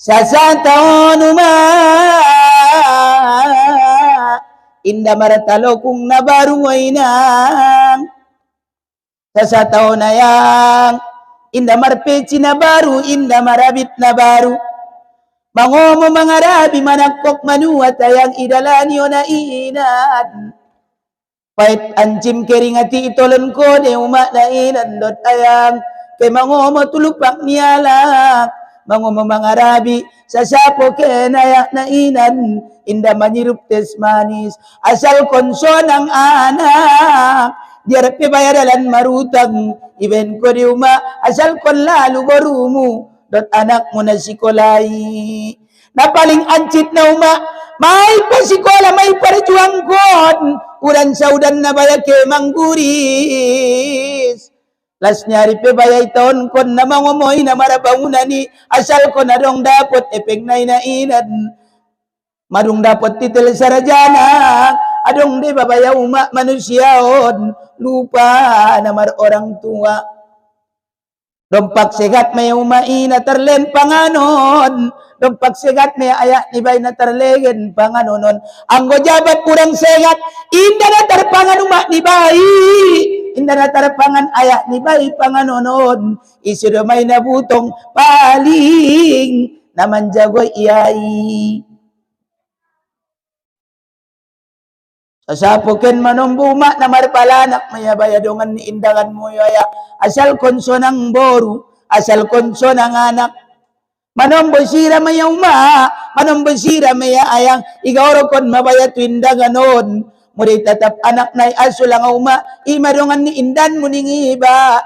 Sasatonuma inda maratalokung na baru wainang sasataon na yang inda marpeci na baru inda marabit na baru mangomo mangarabi manakok manuat ayang idalani o na inan pait anjim keringati itolon ko de umak na inan dot ayang kay mangomo tulupak nialak mangomo mangarabi sasapo kenayak na inan inda manyirup tes manis asal konso ng anak diarap bayadalan marutang iben ko di uma asal kon lalu barumu dot anak mo na sikolay na paling ancit na uma may pasikola may parjuang kon uran saudan na baya ke mangguris las nyari pe bayay taon kon na mangomoy na marabangunan ni asal kon na dong dapot epeng na inainan madung dapat titel sarjana adong de babaya umat manusiaon lupa nama orang tua dompak segat may umai na terlen panganon dompak segat may ayak ni bay na terlegen panganonon anggo jabat kurang segat inda na terpangan umat ni bay inda na terpangan ayak ni bay panganonon isudo may nabutong paling naman jagoy iyai sasapukin manumbuma na marpalanak maya bayadongan ni indangan mo yaya asal konso ng boru asal konso ng anak manombosira maya uma manombosira maya ayang igawro kon mabaya tu indaganon muri tatap anak na aso lang uma imadongan ni indan mo ning iba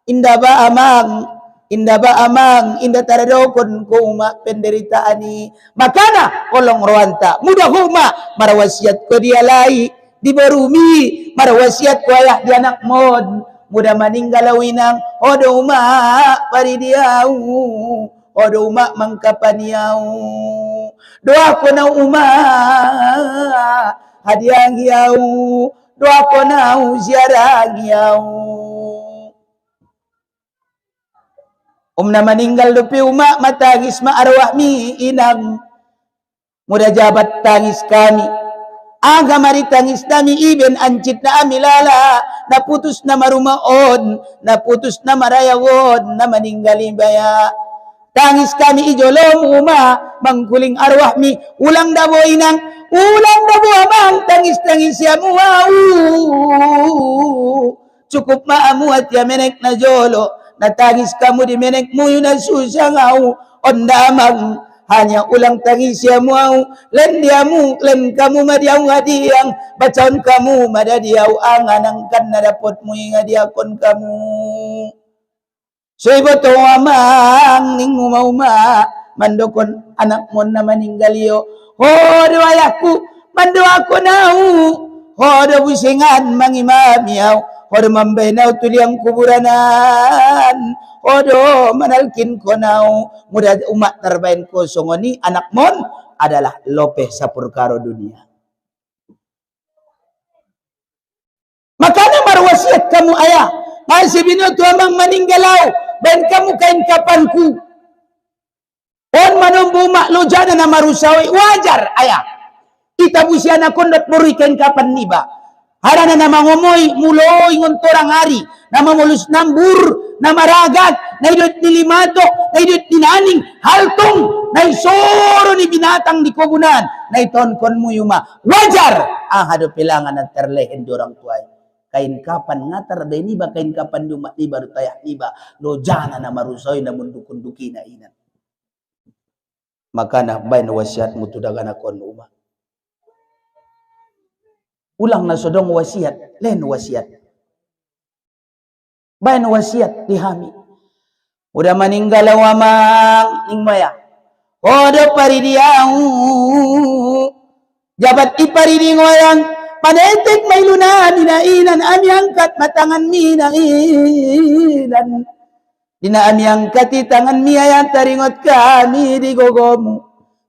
inda ba amang inda tarado kon kuma penderitaan ni makana kolong roanta mudah huma marawasiat ko dia lai di barumi marawasiat ko ayah di anak mod mudah meninggal winang odo uma paridiau odo uma mangkapaniau doa ko na uma hadiah giau doa ko na ziarah giau na meninggal dupi umak matangis ma arwah mi inang muda jabat tangis kami aga mari tangis nami iben ancit na amilala naputus na marumaon naputus na marayawon na meninggal ibaya tangis kami ijolom uma mangkuling arwah mi ulang dabo inang ulang dabo amang tangis ya muau cukup maamuat ya menek na jolo natangis kamu di menek mo yun na susangaw ondamang hanya ulang tangis ya mau len diamu len kamu madiaw ngadiang bacaon kamu madadiaw ang anangkan na dapot mo yung ngadiakon kamu soy boto amang ning umauma mandokon anak mo na meninggal yo hodo ayahku mando ako nau hodo busingan mangimamiaw hodo mambenaw tuliang kuburanan hodo manalkin ko naw mudah umat terbain ko songoni anak mon adalah lope sapurkaro dunia makanya marwasiat kamu ayah masih binoto amang maninggalaw ben kamu kain kapanku on manumbu maklujana na marusawi wajar ayah itabusian akondot buri kain kapan niba harana na mangomoy muloy ngontorang hari na mamulus nambur na maragat na idot nilimato na idot dinaning haltong na isoro ni binatang di kobunan na iton kon mo yuma wajar ang hado pilangan at terlehen dorang tuay kain kapan ngatar day niba kain kapan yuma niba rutayah niba lojana na marusoy na mundukunduki na inan maka na bay na wasiat mo tudagan akon uma ulang na sodong wasiat, len wasiat. Bayan wasiat dihami. Udah meninggal wamang ning maya. Odo paridiau. Jabat iparidi ngoyang. Panetek may luna dinainan ami angkat matangan minainan. Dina ami angkat di tangan miayang taringot kami di gogomu.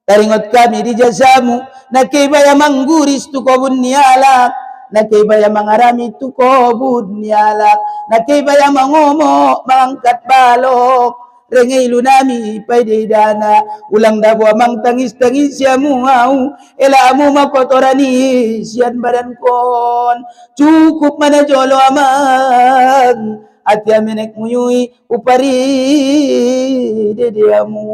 Taringot kami di jasamu. Nakibaya mangguris tu kobun nialak nakibaya mangarami tu kobun nialak nakibaya mangomo mangangkat balok rengai lunami paidana ulang dabo mang tangis ya muau elamu makotorani sian badan kon cukup mana jolo amang ati amenek muyui upari dediamu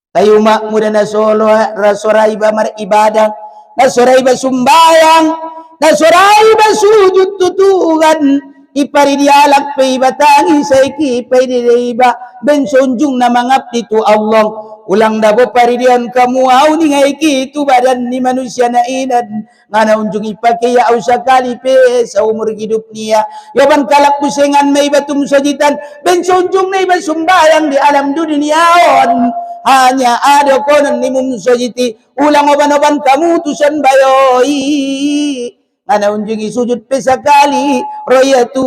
tayo muda na solo rasorai ba mar ibadah nasorai ba sumbayang nasorai ba sujud tutugan ipari dialak pe batangi saiki pe diba ben sonjung na mangabdi tu Allah ulang dabo paridian kamu au ni ngaiki tu badan ni manusia na inad ngana unjung ipake ya au sakali pe sa umur hidup niya yoban kalak pusengan may batum sajitan ben sonjung na iba sumbayang di alam duniaon hanya ada konon ni mum sojiti ulang oban-oban kamu tusan bayoi ngana unjungi sujud pesakali royatu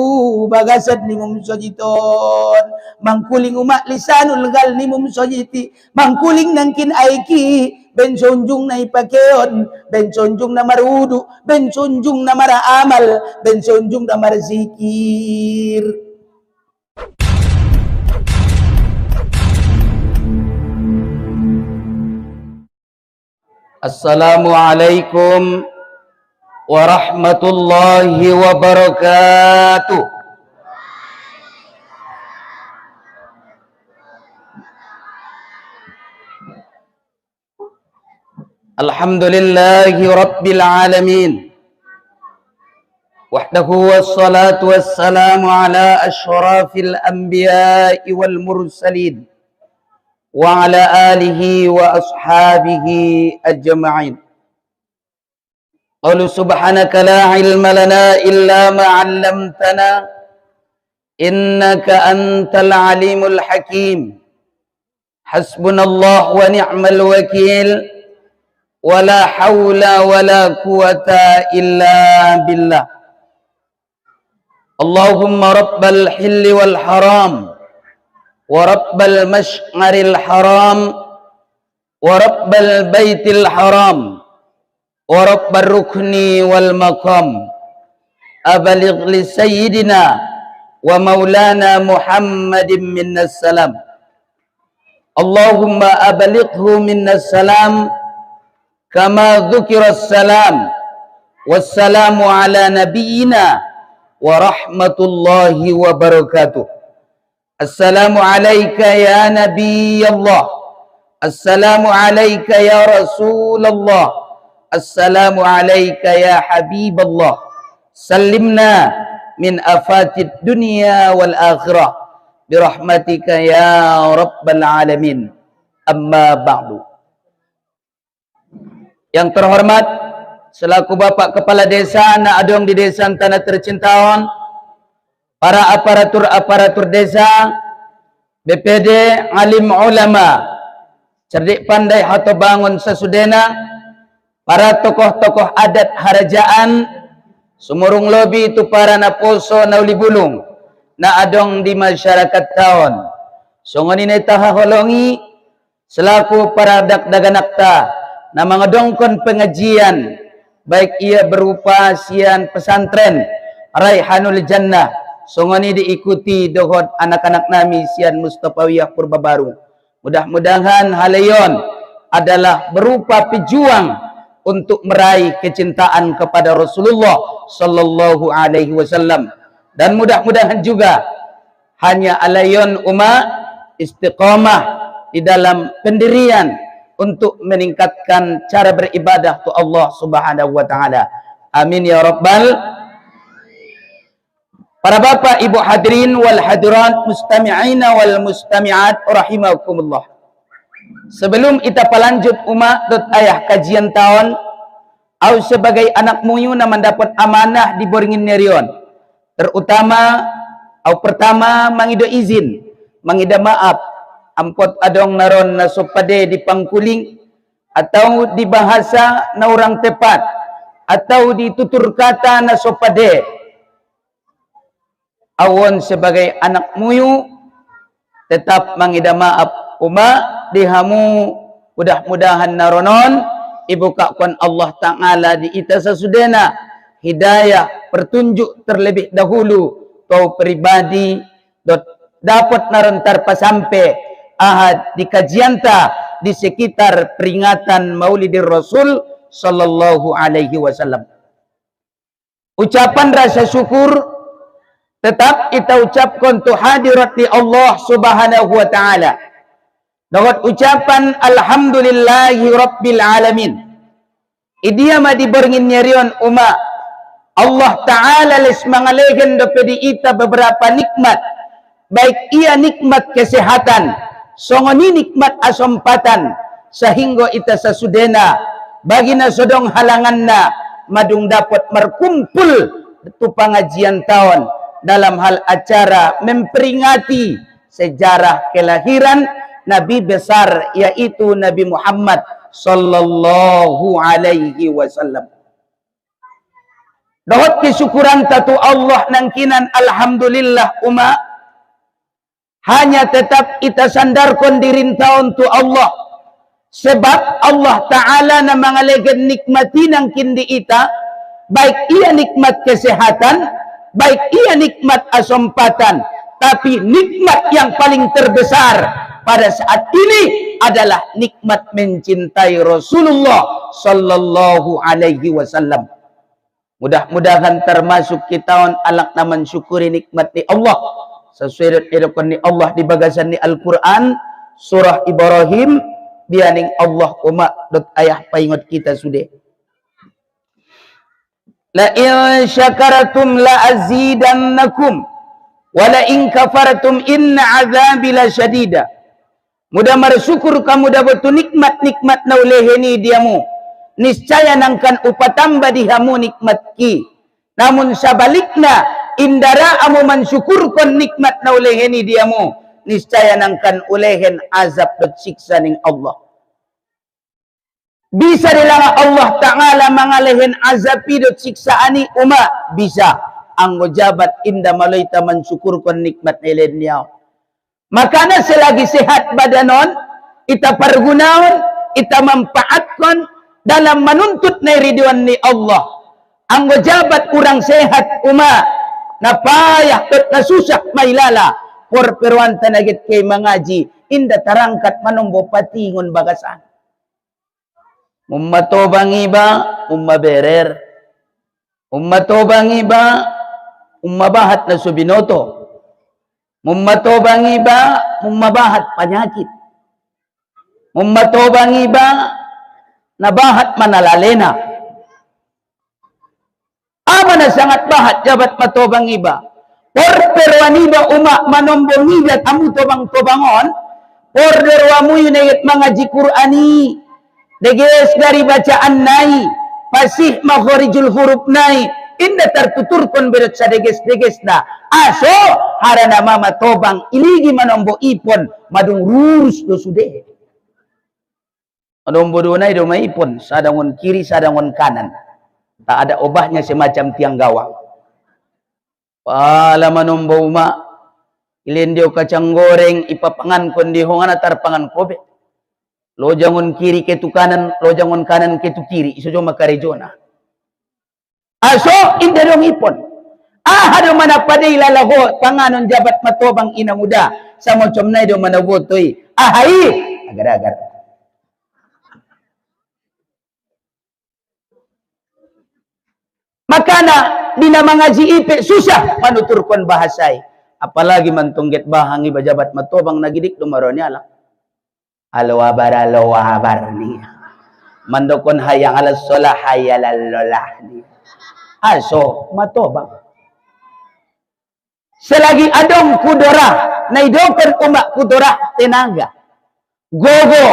bagasad ni mum sojiton mangkuling umak lisanul gal ni mum sojiti mangkuling nangkin aiki ben sonjung na ipakeon ben sonjung na marudu ben sonjung na mara amal ben sonjung na mara zikir. Assalamualaikum warahmatullahi wabarakatuh. Alhamdulillahi rabbil alamin wahdahu wassalatu wassalamu ala ashrafil anbiya'i wal mursalin wa ala alihi wa ashabihi ajma'in. Qalu subhanaka la ilma lana illa ma 'allamtana innaka antal alimul hakim. Hasbunallah wa ni'mal wakil wa la hawla wa la quwata illa billah. Allahumma rabbal hilli wal haram wa rabbal mash'aril haram wa rabbal baitil haram wa rabbar rukni wal maqam abaligh li sayyidina wa maulana Muhammadin minnas salam. Allahumma abalighu minnas salam kama dhukiras salam wassalamu ala nabiyyina wa rahmatullahi wa barakatuh. Assalamu alayka ya Nabi Allah. Assalamu alayka ya Rasulullah. Assalamu alayka ya Habib Allah. Sallimna min afatid dunya wal akhirah birahmatika ya Rabbal alamin. Amma ba'du. Yang terhormat selaku Bapak Kepala Desa na adong di Desa Tanah Tercintaon, para aparatur desa, BPD, alim ulama, cerdik pandai atau bangun sesudena, para tokoh-tokoh adat harajaan, sumurung lobi itu para naposo na ulibulung, na adong di masyarakat taon. Songonin taha holongi, selaku para daganakta, na mga dongkon pengajian, baik ia berupa sian pesantren, Raihanul Jannah, songoni diikuti dohot anak-anak nami sian Mustafawiyah Purbabaru. Mudah-mudahan halayon adalah berupa pejuang untuk meraih kecintaan kepada Rasulullah sallallahu alaihi wasallam, dan mudah-mudahan juga hanya alayon umat istiqamah di dalam pendirian untuk meningkatkan cara beribadah tu Allah Subhanahu wa taala. Amin ya rabbal. Para bapak, ibu hadirin wal hadirat, mustami'ina wal mustami'at rahimakumullah. Sebelum kita pelanjut umat dot ayah kajian tahun, au sebagai anak muyu na mendapat amanah di boringin nerion. Terutama au pertama mangido izin, mangida maaf, ampot adong naron na sopade di pangkuling atau di bahasa na orang tepat atau di tutur kata na sopade. Awon sebagai anak muyu tetap mangida maaf uma dihamu, mudah-mudahan naronon ibu kakon Allah Ta'ala di ita sesudena hidayah pertunjuk terlebih dahulu kau pribadi dot dapat narantar pasampe ahad di kajian di sekitar peringatan Maulidir Rasul sallallahu alaihi wasallam. Ucapan rasa syukur tetap kita ucapkan tu hadirat di Allah subhanahu wa ta'ala. Dengan ucapan alhamdulillahi rabbil alamin. Idia ma diberngin nyarion umat Allah ta'ala les mangalegen dapedi ita beberapa nikmat. Baik ia nikmat kesehatan, songoni nikmat asompatan, sehingga ita sasudena bagina sodong halanganna madung dapat merkumpul itu pengajian tahun dalam hal acara memperingati sejarah kelahiran Nabi besar yaitu Nabi Muhammad sallallahu alaihi wasallam. Dohot kesyukuran tatu Allah nangkinan alhamdulillah umat hanya tetap kita sandarkan diri tahun tu Allah sebab Allah Ta'ala na mangalegan nikmati nangkin di ita baik ia nikmat kesehatan baik ia nikmat asompatan tapi nikmat yang paling terbesar pada saat ini adalah nikmat mencintai Rasulullah sallallahu alaihi wasallam. Mudah-mudahan termasuk kita alak na mensyukuri nikmat ni Allah sesuai dengan ni Allah di bagasan ni Al-Quran surah Ibrahim bianing Allah umat dot ayah paingot kita sudah. La in syakaratum la azidannakum wa la in kafartum inna azabi lasyadida. Mudah bersyukur kamu dapat nikmat-nikmat na uleheni diamu. Niscaya nangkan upatamba dihamu nikmat ki. Namun sabalikna indara amu mensyukurkan nikmat na uleheni diamu. Niscaya nangkan ulehen azab dan siksa ning Allah. Bisa dilanga Allah Ta'ala mangalehin azab dan siksa ani umat. Bisa. Anggo jabat inda malaita mensyukurkan nikmat nilai niyaw. Makanya selagi sehat badanon, kita pergunakan, kita manfaatkan dalam menuntut ridwan ni Allah. Anggo jabat kurang sehat umat, napayah tot nasusah mailala, por peruan tanagit kay mangaji, inda tarangkat manombo patingon bagasan. Ummatobang iba, ummaberer. Ummatobang iba, ummabahat na subinoto. Mummatobang iba, mummabahat penyakit. Mummatobang iba, nabahat manalalena. Ama na sangat bahat jabat matobang iba. Por peruan iba umak manombong iba amu tobang-tobangon. Por derwamu yunayat mengaji Qur'ani. Deges dari bacaan nai. Pasih makhorijul huruf nai. Inda tertuturkan berat sadeges-deges na. Aso harana mama tobang iligi manombo ipon madung rurus do sude. Manombo do nai do maipon sadangon kiri sadangon kanan. Tak ada obahnya semacam tiang gawang. Pala manombo uma ilendio kacang goreng ipapangan kon di hongana tarpangan kobe. Lo jangon kiri ketu kanan, lo jangon kanan ketu kiri iso jo makarejona. Aso inda dong ipon. Hado mana padai lalaho panganon jabat matobang ina muda sa macam nai do mana botoy. Ahai agar-agar. Makana dina mangaji ipe susah manuturkan bahasai. Apalagi mantungget bahangi bajabat matobang nagidik do maroni ala. Alo wabar ni. Mandokon hayang ala solah hayalal lolah ni. Aso matobang. Selagi adong kudorah, naidokan umat kudorah tenaga. Gogo,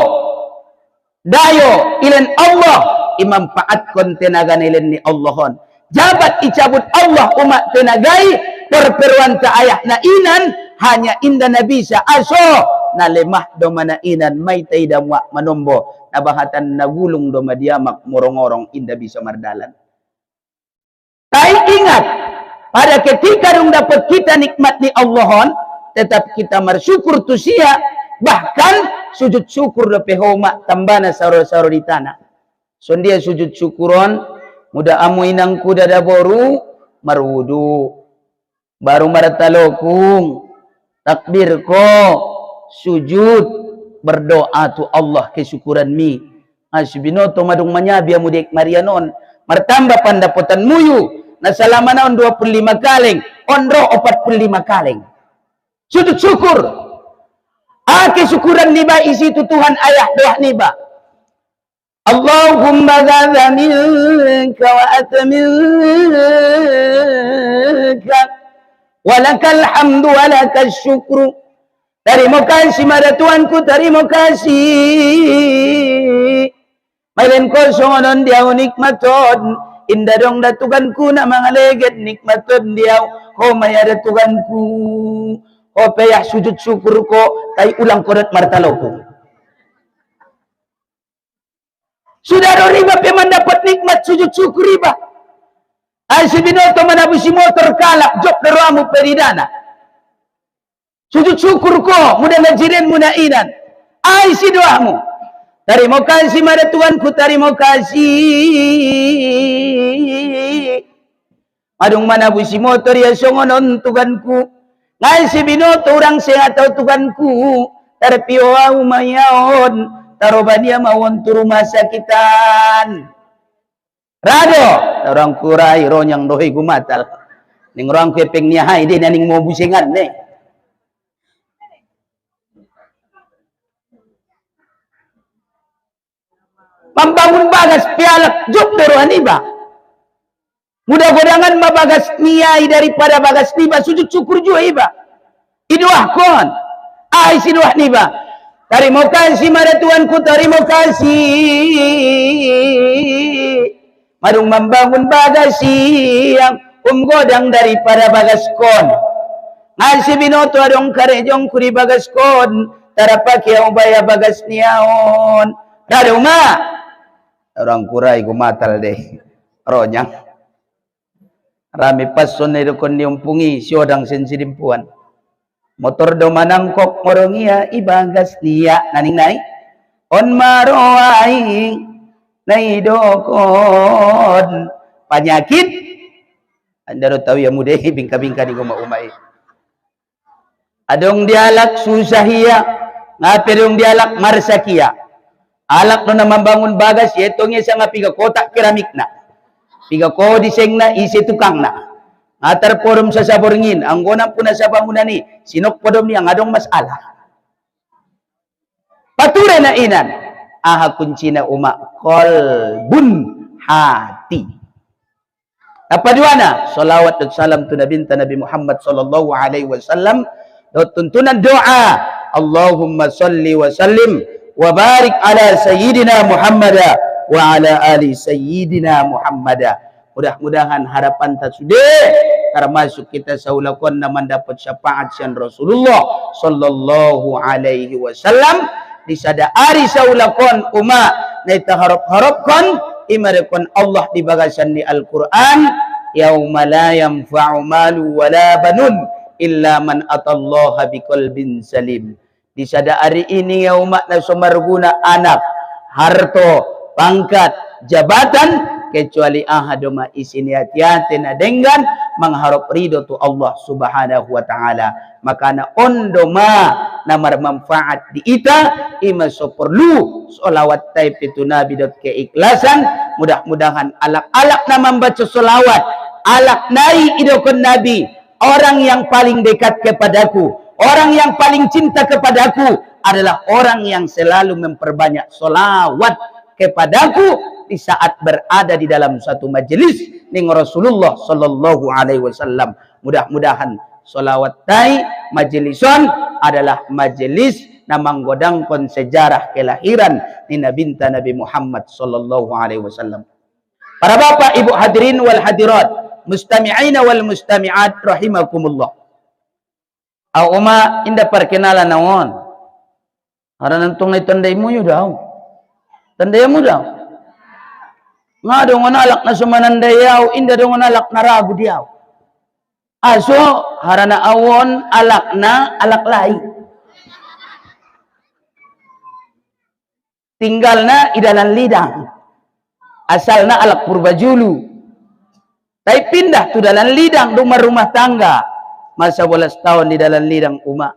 dayo, ilan Allah, imanfaatkan tenaga nilen ni Allahon. Jabat icabut Allah umat tenagai, perperuan ta ayah na inan, hanya inda na bisa aso, na lemah do mana inan, may tay damwa manombo, nabahatan nagulong do madiamak, morong-orong, inda bisa mardalan. Tay ingat, pada ketika dong dapat kita nikmat ni Allahon, tetap kita bersyukur tu sia, bahkan sujud syukur do pehoma tambana saro-saro di tanah. So dia sujud syukuron, muda amu inang kuda daboru, marwudu, baru maratalokung, takbir ko sujud berdoa tu Allah kesyukuran mi asbinoto madung manyabi amudik marianon martamba pandapotan muyu na selama naon 25 kaleng ondro 45 kaleng sujud syukur kesyukuran niba isi tu Tuhan ayah doa niba Allahumma gadha minka wa ataminka walakal hamdu walakal syukru. Terima kasih pada Tuanku, terima kasih. Mailen ko songonon diaw nikmaton, indah dong datuganku na mga leged nikmaton diaw. Ho maya datuganku, ho payah sujud syukur ko, tay ulang kodat martalo ko. Sudah riba peman dapat nikmat sujud syukur riba. Ay si binoto manabusi motor kalak jok deramu peridana. Sujud syukur ko mudah najirin munainan. Ay si doamu. Terima kasih pada Tuanku, terima kasih. Adung manabusi motor ya songonon tuganku. Ngay si binoto orang sehat atau tuganku. Terpiwa umayaon. Tarobania mawon turu masa sakitan. Rado, orang kurai ronyang dohi gumatal. Ning orang kepeng niya hai di naning mau busingan ne. Membangun bagas pialak juk doruhan iba. Mudah-mudahan mabagas niai daripada bagas niba sujud syukur juga iba. Idoah kon. Ai si doah niba. Terima kasih pada Tuanku, terima kasih. Madung membangun bagasi yang godang daripada bagaskon. Nasi binoto adong karejong kuri bagaskon. Tarapaki ang ubaya bagas niyaon. Rado ma. Orang kurai gumatal deh. Ronyang. Rami pason na idukon niyumpungi. Siyodang sensidimpuan. Motor do manangkok morongia ibagas niya. Naning nai. On maroai. Naidokon penyakit anda tahu ya mudah bingka-bingka di umai adong dialak susahia ngapirong dialak marsakia alak no na membangun bagas yetongnya sa nga piga kotak keramik na piga ko diseng na isi tukang na ngatar forum sa saborngin ang gonang puna sa bangunan ni sinok podom niya ngadong masalah pature na inan aha kuncina umak kolbun hati. Apa duana? Salawat dan salam tu Nabi Muhammad sallallahu alaihi wasallam. Tuntunan doa. Allahumma salli wa sallim wa barik ala sayyidina Muhammad wa ala ali sayyidina Muhammad. Mudah-mudahan harapan tak sudah termasuk kita saulakon na mendapat syafaat sian Rasulullah sallallahu alaihi wasallam. Di sada ari saulakon uma na itaharap-harapkan imarekon Allah di bagasan di Al-Quran yauma la yanfa'u malu wala banun illa man atallaha biqalbin salim. Di sada ari ini yauma na sumarguna anak harto pangkat jabatan kecuali ahaduma isini hati-hati na dengan mengharap ridho tu Allah subhanahu wa ta'ala maka na ondoma na marmanfaat di ita ima so perlu solawat taib itu nabi dot keikhlasan mudah-mudahan alak-alak na membaca solawat alak nai idokon nabi orang yang paling dekat kepadaku orang yang paling cinta kepadaku adalah orang yang selalu memperbanyak solawat kepadaku di saat berada di dalam satu majelis ning Rasulullah sallallahu alaihi wasallam. Mudah-mudahan solawat tai majelison adalah majelis na manggodangkon sejarah kelahiran ni Nabi Muhammad sallallahu alaihi wasallam. Para bapak ibu hadirin wal hadirat, mustami'ina wal mustami'at rahimakumullah. Au uma inda perkenalan naon. Haran antong na tanday mo yu daw. Tanday mo daw. Nga dong alak na sumanandayaw, inda dong alak na ragu diyaw. Aso, harana awon, alak na, alak lai. Tinggal na idalan lidang. Asal na alak purbajulu. Tapi pindah tu dalam lidang, rumah-rumah tangga. Masa 12 tahun di dalam lidang umat.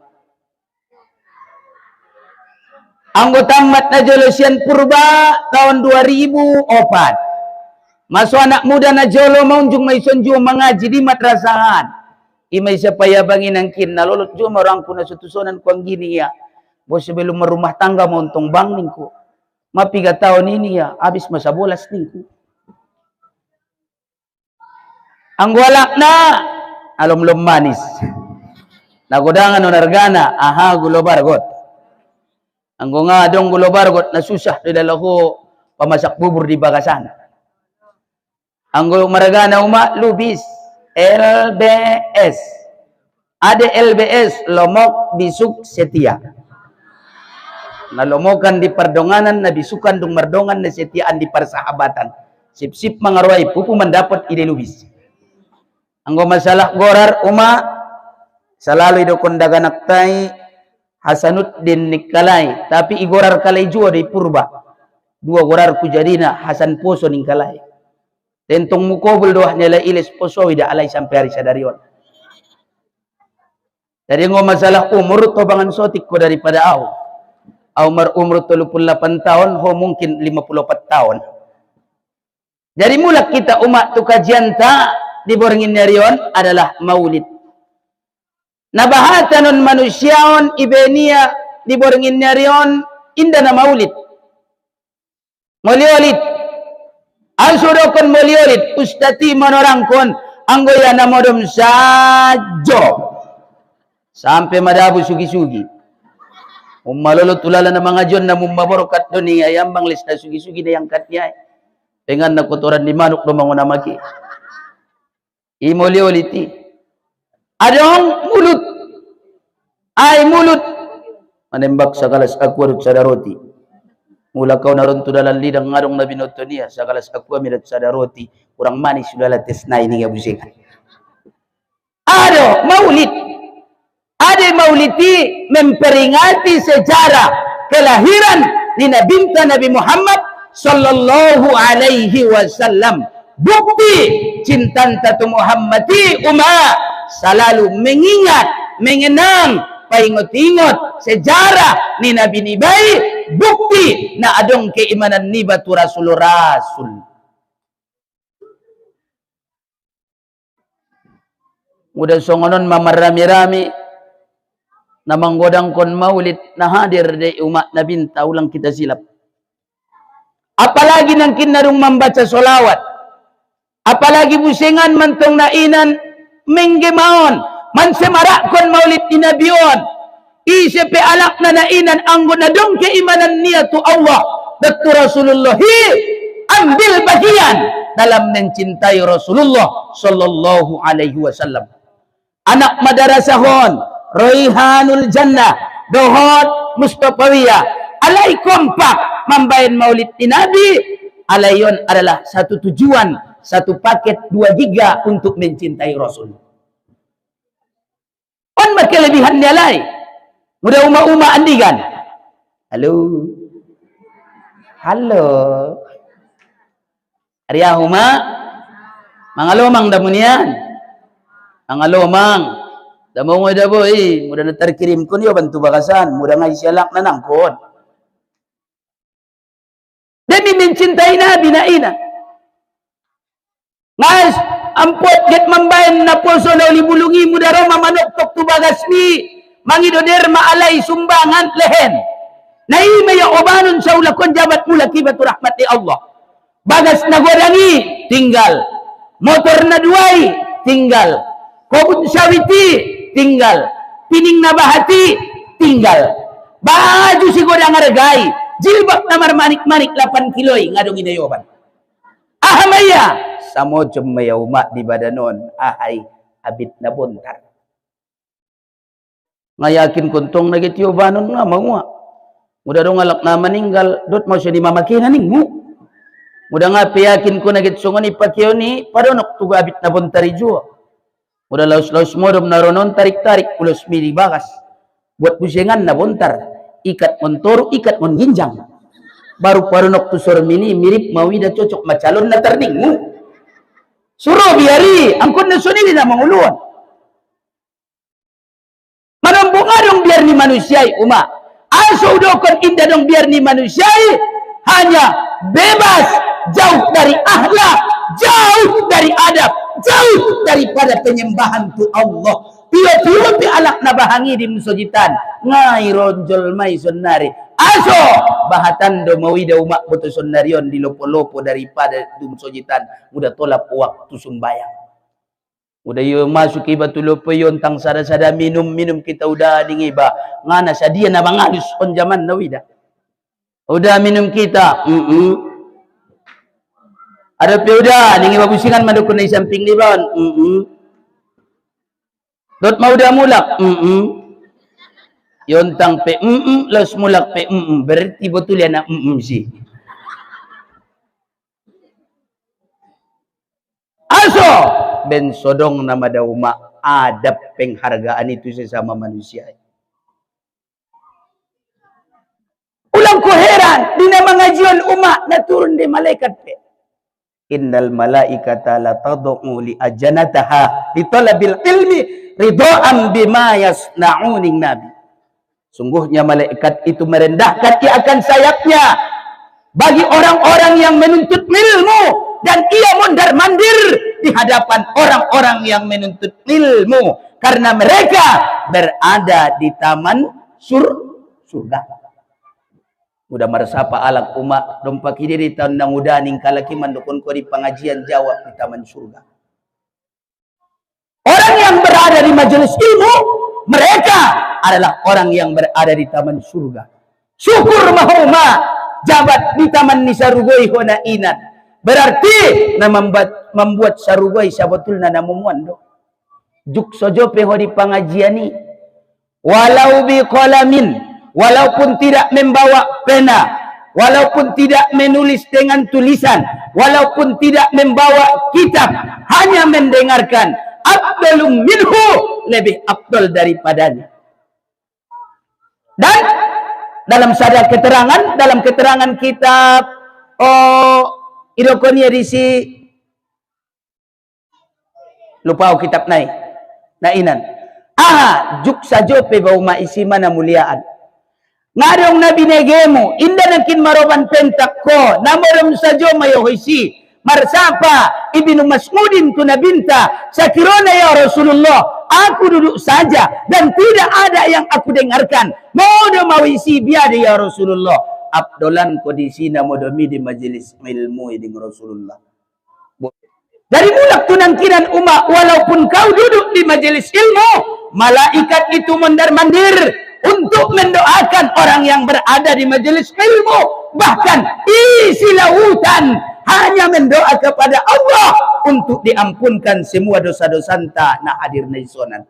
Anggota tamat na jolosian purba tahun 2004. Masuk anak muda na jolo maunjung may sonjo mengaji di madrasahan. Imay siya payabangin ang kin. Nalulot jo marang ko na sutusonan ko ang gini ya. Bos sebelum merumah tangga mauntong bangning ko. Mapiga tahun ini ya. Habis masa bolas ningku. Ang walak na. Alom-lom manis. Nagodangan onargana. Aha gulo bargot. Ang nga dong gulo bargot na susah di dalako pamasak bubur di bagasan. Ang maragana uma lubis LBS. Ada LBS lomok bisuk setia. Nalomokan di perdonganan na bisukan dung merdongan na setiaan di persahabatan. Sip-sip mangarwai pupu mendapat ide lubis. Ang masalah gorar uma selalu ido kondaganak tai Hasanuddin Nikalai, tapi igorar kalai jua di purba. Dua gorar kujadina Hasan Poso Nikalai. Tentong mukobul doah nilai ilis poso ida alai sampai hari sadarion. Jadi ngomong masalah umur tobangan sotik ko daripada au. Umar umur 38 tahun, ho mungkin 54 tahun. Jadi mulak kita umat tu kajian tak di borengin narion adalah maulid. Nabahatanon manusiaon ibenia di borengin narion inda na maulid. Moliolid. Ansudokon moliolid. Ustati manorangkon anggoya na modom sajo. Sampai madabu sugi-sugi. Malulot tulala na mga John na mumaborokat doon ni ayambang list na sugi-sugi na yung katnya. Pengan na kotoran di manok do mga namaki. Imolioliti. Adong mulut. Ay mulut. Manembak sa kalas akwarut sa daroti. Mula kau naron tu dalam lidang ngarong na binoto niya. Sa kalas akwa mirat sa daroti. Kurang manis sudah lates na ini gabusingan. Ado maulid. Ada maulidi memperingati sejarah kelahiran di Nabi Muhammad sallallahu alaihi wasallam. Bukti cinta tatu Muhammadi umat selalu mengingat, mengenang, paingot-ingot sejarah ni Nabi ni baik. Bukti na adong keimanan ni batu Rasul. Mudah songonon mamarami-rami na manggodang kon maulid na hadir di umat na binta ulang kita silap. Apalagi nang kinarong membaca solawat. Apalagi busingan mantong nainan menggemaon. Mansemarak kon maulid ni nabiyon. Isipe alak na nainan anggo na dong keimanan niya tu Allah. Datu Rasulullah. Ambil bagian dalam mencintai Rasulullah sallallahu alaihi wasallam. Anak madarasahon. Roihanul Jannah dohot Mustafawiyah alai kompak membayan maulid di Nabi. Alayon adalah satu tujuan, satu paket 2 giga untuk mencintai Rasul. On makelebihannya lai mudah uma-uma andigan. Halo Arya uma mangalomang damunian mangalomang damo mo dabo mudah na terkirim ko niyo bantu bakasan mudah nga isyalak na nangkon demi mencintai Nabi na ina ngas ampot get mambayan na poso na ulibulungi mudah raw mamanok tok tu bagasmi mangidoder maalay sumbangan lehen na imaya obanon sa ulakon jabat mula kibatu rahmat ni Allah bagas na godangi tinggal motor na duway tinggal kobun sawiti tinggal, pining na bahati, tinggal. Baju si godang hargai, jilbab na marmanik-manik 8 kiloy, ngadong inayoban. Ahamaya, samojom maya umat di badanon, ahay, abit na bontar. Ngayakin kuntong nagityobanon nga, mga. Muda dong alak na maninggal, dot mo siya di mamakinan mo. Muda nga piyakin ko nagitsungan ipakyaw ni, paronok tuga abit na bontari jua. Udah laus-laus modom naronon tarik-tarik ulos mili bakas. Buat busengan na bontar. Ikat montoro, ikat mon ginjang. Baru parunok tu sormini mirip mawida cocok macalon na terning mo. Suruh biari, angkon na sunili na manguluan. Manambungadong biar ni manusia uma. Aso dokon indah dong biar ni manusia hanya bebas, jauh dari akhlak, jauh dari adab, jauh daripada penyembahan tu Allah. Tiba-tiba pi alak na bahangi di musojitan ngai ronjol mai sonari aso bahatan do mawida umak boto sonarion di lopo-lopo daripada di musojitan udah tolak waktu sumbayang. Udah yo masuk iba tu lopo yon tang sada-sada minum kita udah dingiba ngana sadia na bangalus on zaman na wida. Udah minum kita. Ada pe udah dingiba busingan madukun na samping ni ban. Dot mau dah mulak. Yontang pe los mulak pe berarti betul ya nak sih. Aso ben sodong nama dauma adab penghargaan itu sesama manusia. Ulang ko heran di nama ngajian umat na turun di malaikat pe. Innal malaikata la tad'u li ajanataha li talabil ilmi ridhaan bima yasna'uning nabi. Sungguhnya malaikat itu merendahkan ia akan sayapnya bagi orang-orang yang menuntut ilmu dan ia mondar-mandir di hadapan orang-orang yang menuntut ilmu karena mereka berada di taman surga. Udah meresapa alak umat dompak diri tahun nang udah ningkalaki mandukun ko di pengajian jawab di taman surga. Orang yang berada di majelis ilmu, mereka adalah orang yang berada di taman surga. Syukur mahuma jabat di taman ni sarugoi hona inat. Berarti na membuat sarugoi sabetulna na memuando. Juk sojo peho di pengajian ni. Walau bi qalamin, walaupun tidak membawa pena, walaupun tidak menulis dengan tulisan, walaupun tidak membawa kitab, hanya mendengarkan, afdalum minhu, lebih afdal daripadanya. Dan dalam sadar keterangan, dalam keterangan kitab idokonia disi lupa kitab nainan juk sajo pe bau ma isi mana muliaan ngadong nabi negemu inda nakin maroban pentak ko namorom sajo mayohisi marsapa ibnu Mas'udin tu nabinta sakirona ya Rasulullah aku duduk saja dan tidak ada yang aku dengarkan modo mawisi biada ya Rasulullah abdolan kondisi namodomi di majelis ilmu di Rasulullah. Dari mulak tunangkiran umat walaupun kau duduk di majelis ilmu malaikat itu mondar-mandir untuk mendoakan orang yang berada di majelis ilmu bahkan isi lautan hanya mendoa kepada Allah untuk diampunkan semua dosa-dosa na hadir na isonan.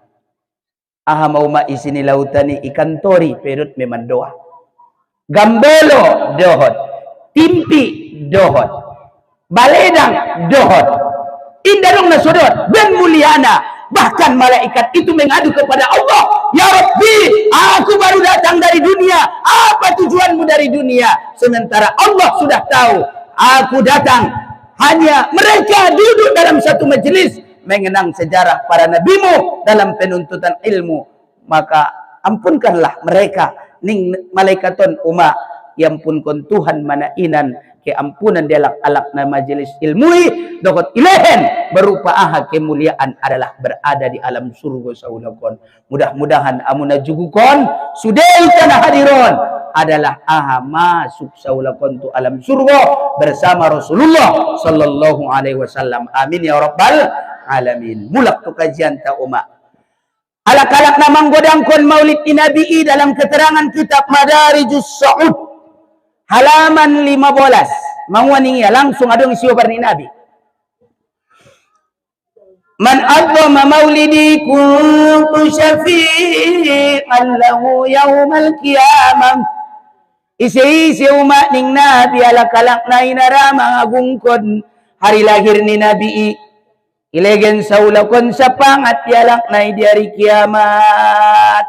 Aha mau ma isini lautani ikan tori perut memang doa. Gambolo dohot, timpi dohot, baledang dohot. Indah dong nasodot ben muliana bahkan malaikat itu mengadu kepada Allah, ya Rabbi aku baru datang dari dunia, apa tujuanmu dari dunia? Sementara Allah sudah tahu aku datang hanya mereka duduk dalam satu majelis mengenang sejarah para nabimu dalam penuntutan ilmu, maka ampunkanlah mereka ning malaikaton umat yang pun kon Tuhan manainan keampunan dialak alak na majelis ilmui dokot ilehen berupa aha kemuliaan adalah berada di alam surga saulakon. Mudah-mudahan amuna jugukon sudai kana hadiron adalah aha masuk saulakon tu alam surga bersama Rasulullah sallallahu alaihi wasallam. Amin ya rabbal alamin. Mulak tu kajian ta umat alak-alak na manggodangkon maulid nabi dalam keterangan kitab Madarijus Sa'ud halaman 15 mangwaning ya langsung adong isi wabar ni nabi. Man adzama maulidi kuntu syafi'an lahu yaumal qiyamah. Isi umat ning nabi alak-alak na inarama agungkon hari lahir ni nabi ilegen saulakon sa pangat yalak na di hari kiamat.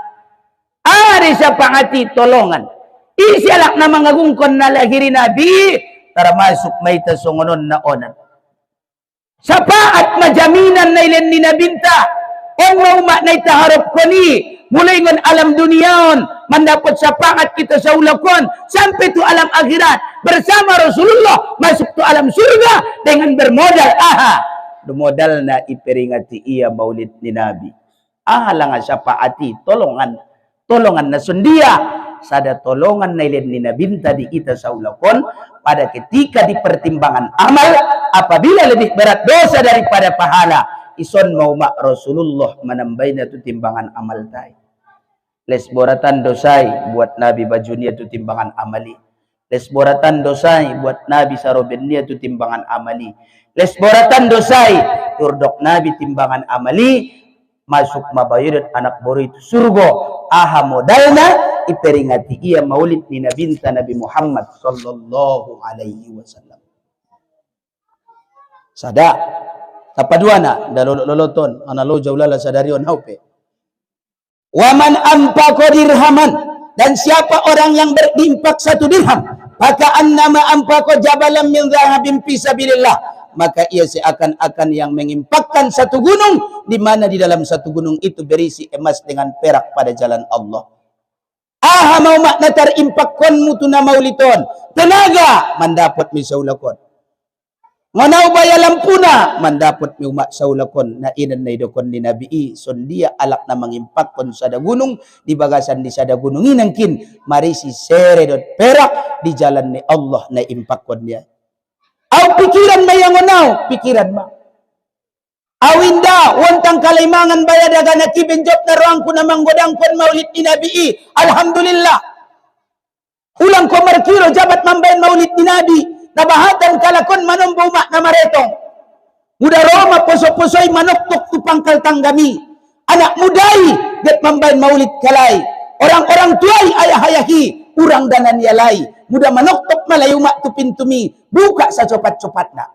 Ari sa pangati tolongan isi alak na mangagungkon na lahiri nabi termasuk may tasongonon na onan sapaat majaminan na ilen ni nabinta on maumak na itaharap ko ni mulai ngon alam duniaon mendapat syafaat kita sa ulakon sampai tu alam akhirat bersama Rasulullah masuk tu alam surga dengan bermodal modal na iperingati ia maulid ni Nabi. Lang syafaati tolongan na sundia sada tolongan na ilin ni Nabinta di kita sa ulakon pada ketika di pertimbangan amal apabila lebih berat dosa daripada pahala ison mau mak Rasulullah menambahin itu timbangan amal tay. Les boratan dosai buat Nabi bajunia itu timbangan amali. Les boratan dosai buat Nabi sarobenia itu timbangan amali. Les boratan dosai turdok Nabi timbangan amali masuk mabayudat anak boro itu surga. Modalna iperingati ia maulid ni Nabinta Nabi Muhammad sallallahu alaihi wasallam. Sada tapaduana daloloton analo jaulala sadarion haupe. Waman ampako dirhaman, dan siapa orang yang berimpak 1 dirham maka annama ampako jabalan min dhahabin fi sabilillah, maka ia seakan-akan yang mengimpakkan 1 gunung di mana di dalam 1 gunung itu berisi emas dengan perak pada jalan Allah. Mau makna terimpakkan mutuna mauliton tenaga mendapat misaulakon. Manau baya lampuna mendapat mi umat saulakon na inan na idokon ni Nabi sondia alak na mangimpakon sada gunung di bagasan di sada gunung inangkin marisi seredot perak di jalan ni Allah na impakon dia. Au pikiran ma yang onau pikiran ma. Awinda wontang kalimangan baya daga na kibenjop na ruangku na manggodangkon maulid ni Nabi. Alhamdulillah. Ulang ko markiro jabat mambayan maulid ni Nabi. Nabahatan kalakon manombo mak na maretong. Muda Roma poso-posoy manoktok tu pangkal tanggami. Anak mudai get mambayan maulid kalay. Orang-orang tuai ayah-ayahi urang danan yalay. Muda manoktok malayu mak tu pintumi. Buka sa copat-copat na.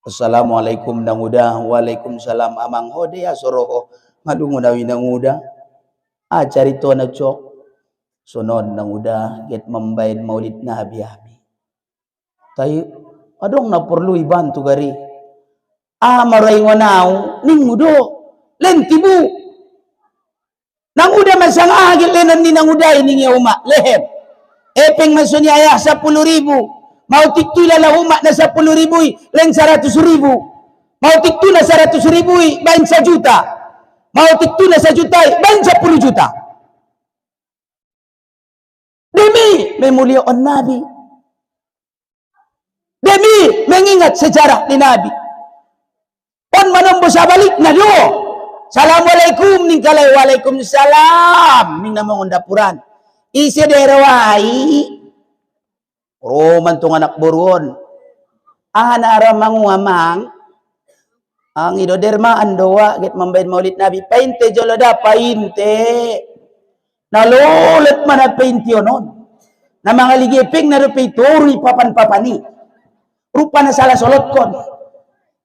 Assalamualaikum nang uda. Waalaikumsalam amang hode ya soroho. Madungunawi nang uda. Carito na cok. Sunon nang uda get mambayan maulid na habi-habi. Tayo, adong na perlu ibantu gari. Maray wanaw, ning mudo, lentibu. Nang uda masang agil lenan ni nang uday ning yauma, lehem. Epeng masunya ayah 10.000. Mau tiktula la umak na 10.000, leng 100.000. Mau tiktula 100.000, bain 1 juta. Mau tiktula 1 juta, bain 10 juta. Demi memuliakan Nabi. Demi mengingat sejarah di Nabi. On manombo sa balik na do. Assalamualaikum ning kalay waalaikumsalam ning namang ondapuran. Isi derawai. Roman tong anak buron. Ara manguamang ang idodermaan doa get mambayan maulid Nabi. Painte joloda painte. Nalolet man at painte onon. Na mga ligiping na rupay turi papan-papani. Rupa na salah solot kon.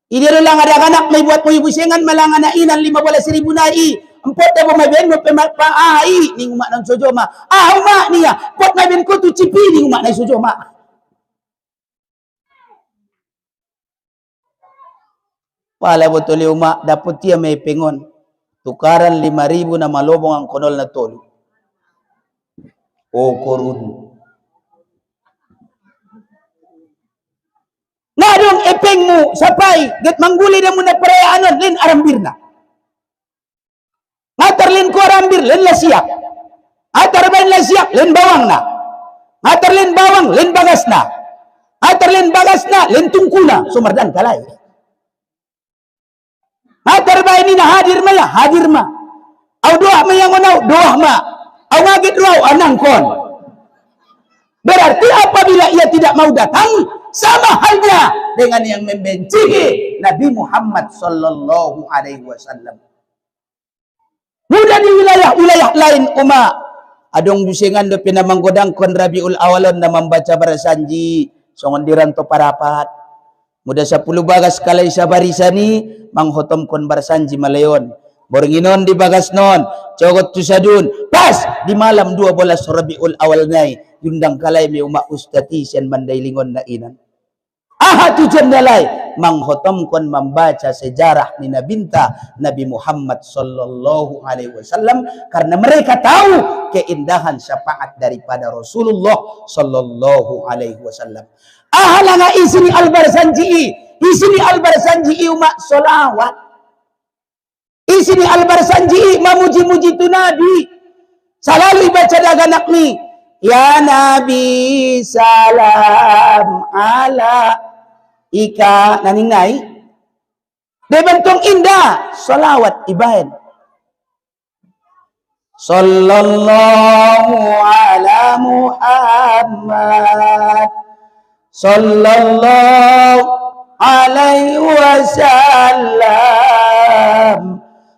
Idiro lang ada anak may buat mo ibusingan malangan na inan 15,000 na Empot na may ben mo pemaai ning umak ng sojoma. Umak niya. Pot na ben ko tu cipi ning umak ng sojoma. Pala betul umak dapat dia may pengon. Tukaran 5.000 na malobong ang konol na tolo. Korun. Nadong epeng mo sapay get mangguli na mo na parayaanon len arambir na. Ngatar len ko arambir len lasiak. Atar ben lasiak len bawang na. Ngatar len bawang len bagas na. Atar len bagas na len tungkuna sumardan kalay. Ngatar ba ini na hadir ma ya hadir ma. Au doa ma yang onaw doa ma. Au ngagit raw anangkon. Berarti apabila ia tidak mau datang sama halnya dengan yang membenci Nabi Muhammad sallallahu alaihi wasallam. Mudah di wilayah lain adong busingan do pinamanggodang kon Rabiul Awalon na membaca barasanji songon diranto parapat. Mudah 10 bagas kalay sa barisani manghotom kon barasanji malayon. Boringinon di bagas non, cogot tusadun. Pas di malam 12 Rabiul Awal nai yundang kalay may ustati siyan mandailingon na inan. Tujan nalay menghotomkan membaca sejarah Nina Binta Nabi Muhammad sallallahu alaihi wasallam karena mereka tahu keindahan syafaat daripada Rasulullah sallallahu alaihi wasallam. Ahalanga isini isini albarsanji umat solawat. Isini albarsanji memuji-muji tu Nabi. Selalu baca daganak ni. Ya Nabi salam ala ika naningnay. Bebentong indah solawat ibahin. Sallallahu ala Muhammad. Sallallahu alaihi wasallam.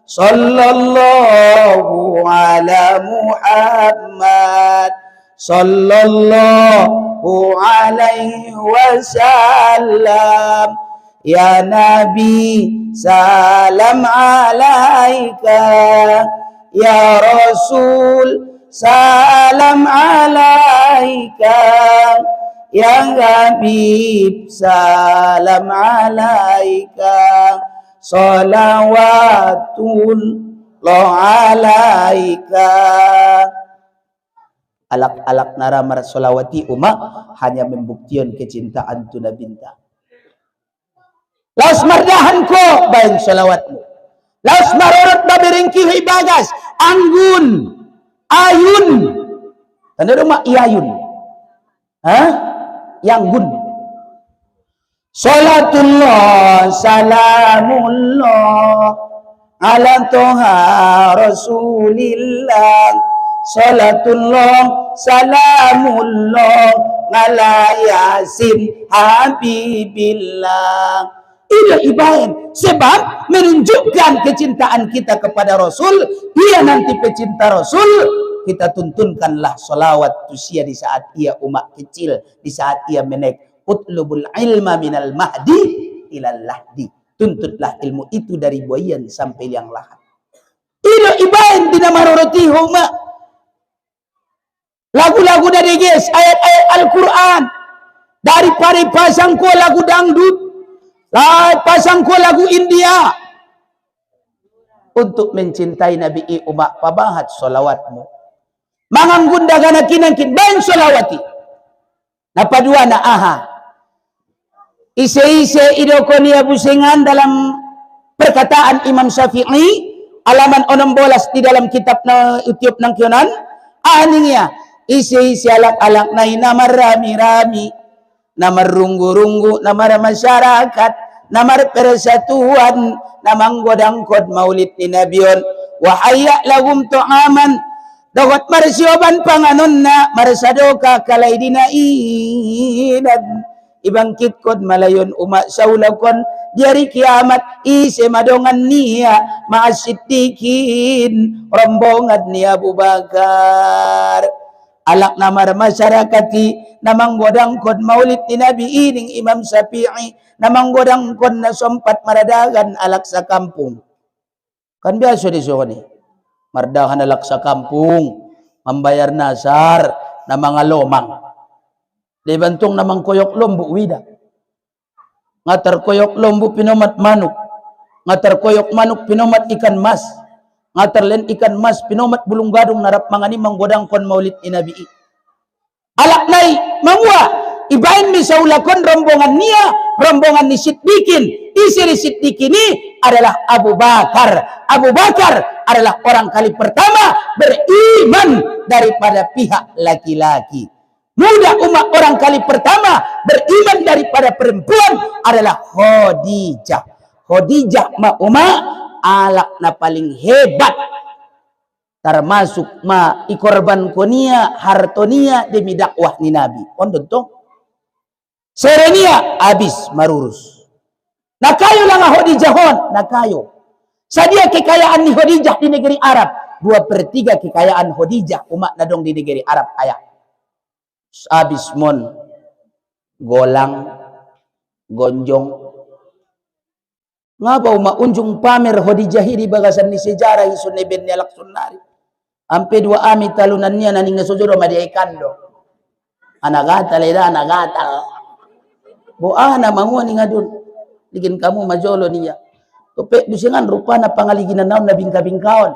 Sallallahu ala Muhammad. Sallallahu alaihi wasallam. Ya Nabi salam alaika. Ya Rasul salam alaika. Ya Habib salam alaika. Salawatullah alaika. Alak-alak naramar solawati umat hanya membuktikan kecintaan tu Nabinta. Laus mardahan ko bayin solawatmu. Laus marorot babiringki hibagas anggun ayun. Tanda rumah iayun. Yang gun. Salatullah salamullah ala toha Rasulillah. Salatullah salamullah ala Yasin Habibillah. Ini ibadah sebab menunjukkan kecintaan kita kepada Rasul. Dia nanti pecinta Rasul. Kita tuntunkanlah solawat tusia di saat ia umat kecil, di saat ia menaik utlubul ilma minal mahdi ilal lahdi. Tuntutlah ilmu itu dari buayan sampai liang lahat. Ini ibadah di nama roti umat. Lagu-lagu dari guys, ayat-ayat Al-Quran. Daripada pasangko lagu dangdut, pasangko lagu India. Untuk mencintai Nabi umat pabahat solawatmu. Manganggun dagana kinangkin bain solawati. Napadua na aha. Ise-ise idokonia busengan dalam perkataan Imam Syafi'i. Alaman 16 di dalam kitab na Utiop ng Kyonan. Aningnya. Isi-isi alak-alak na namar rami-rami, namar runggu-runggu, namar masyarakat, namar persatuan, namang godangkod maulid ni Nabiyon. Wahaya lagum to'aman, dagot marsyoban panganon na, marsadoka kalay dinainan. Ibangkit kod malayon umat saulakon, diari kiamat, isi madongan niya, maasitikin, rombongan ni Abu Bakar. Alak namar masyarakati namang godang kod maulid ni Nabi ining Imam Syafi'i namang godang kod na sompat maradagan alak sa kampung. Kan biasa di sini maradagan alak sa kampung membayar nasar na mga lomang. Di bantong namang koyok lombu wida. Ngatar koyok lombu pinomat manuk. Ngatar koyok manuk pinomat ikan mas. Ngaterlen ikan mas pinomat bulung gadung narap mangani manggodang kon maulid ni Nabi. Alak nai mangwa ibain misaulakon rombongan niya, rombongan ni Siddiqin. Isi ni Siddiqin ini adalah Abu Bakar. Abu Bakar adalah orang kali pertama beriman daripada pihak laki-laki. Muda umat orang kali pertama beriman daripada perempuan adalah Khadijah. Khadijah ma umat alak na paling hebat termasuk ma ikorban konia hartonia demi dakwah ni Nabi. Ondon to serenia habis marurus. Nakayo lang Khadijahon, nakayo. Sadia kekayaan ni Khadijah di negeri Arab, 2/3 kekayaan Khadijah umat nadong di negeri Arab ayah. Habis mon golang gonjong ngapa maunjung pamer Khadijah di bagasan ni sejarah isun ben ni alak sunnari. Ampe 2 ami talunan niya naning nasujuro madiay kando. Anagatal ida anagatal. Boah na manguan ni ngadun. Ligin kamu majolo niya. Tupek busingan rupa na pangaliginan naon na bingka-bingkaon.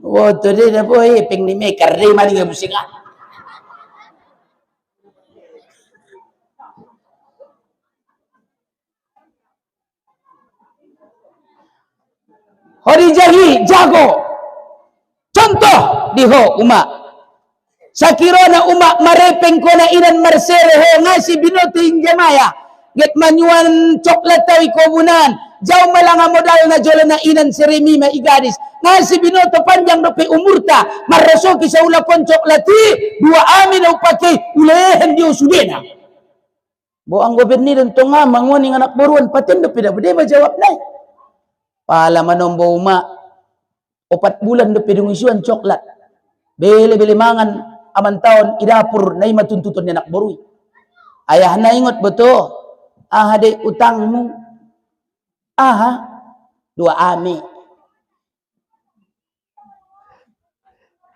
Wato din na po ping ni may karre mali nga busingan. Hodijahi jago. Contoh diho uma. Sakiro na uma marepeng ko na inan marsere ho nga si binoto injamaya. Get manyuan coklat tawi kobunan. Jauh malanga modal na jolo na inan seremi maigadis. Nga si binoto panjang dope umurta. Marasoki sa ulakon coklati. Dua amin na upake ulehen diyo sudena. Bo ang gobernador to nga manguning anak buruan patin do pinabudi majawab na. Paalaman ng uma 4 bulan do pinungisuan coklat. Bele-bele mangan aman taon idapur na matuntuton ni anak buruy. Ayah na ingot beto. De utangmu. 2 ami.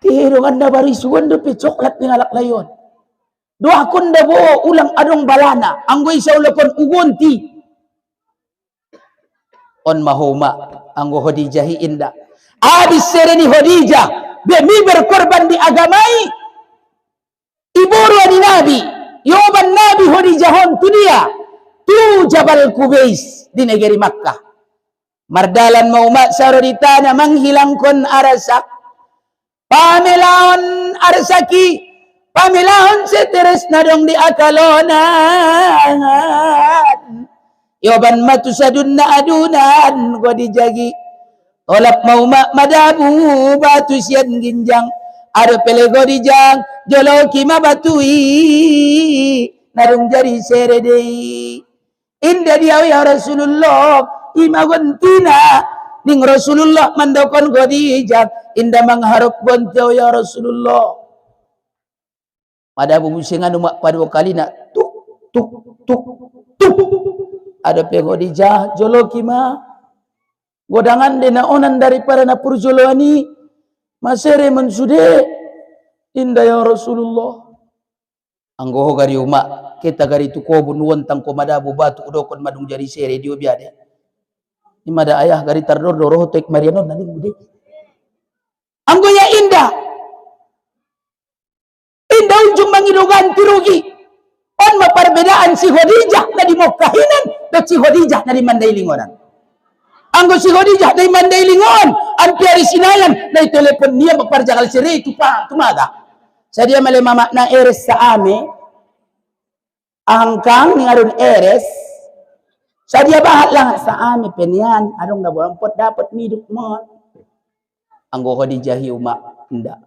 Tiro anda bari suwan do pe coklat ni alak layon. 2 akon da bo ulang adong balana. Anggoy sa ulapon ugonti. On mahuma anggo Khadijah inda. Abis sereni Khadijah demi berkorban di agamai iburu ni Nabi. Yoban Nabi Khadijah hon tu dia. Tu Jabal Kubais di negeri Makkah. Mardalan maumat saroditana menghilangkan arasak. Pamelaon arsaki. Pamelaon seteres nadong di akalonan. Yoban matusadun na adunan gua dijagi. Tolap maumat madabu batu sian ginjang. Ada pele Khadijah joloki mabatui. Narung jari seredei. Indah dia ya Rasulullah imagontina ning Rasulullah mandokon Khadijah indah mengharap gontiau ya Rasulullah. Pada bubusingan umat pada kali nak tuk tuk tuk tuk. Ada pe Khadijah joloki ma godangan dena onan daripada na purjoloani masere mensude indah ya Rasulullah. Anggoho gari umat kita gari tu ko bunuan tang ko madabu batu udokon madung jari sere dio biade. Ni mada ayah gari tardor roh tek mariano nani bude. Anggonya indah. Indah ujung mangidogan tirugi. On perbedaan si Khadijah na di Mokkahinan dan si Khadijah na di Mandailingonan. Anggo si Khadijah dari Mandailingon, ampiari sinayan na telepon niya magparjakal sere itu pa tumaga. Sadia male mama na eres sa ame. Angkang ni aron eres. Sadia bahat lang sa ame penian. Adong nabuampot dapat miduk mo. Anggo Khadijah hiuma inda.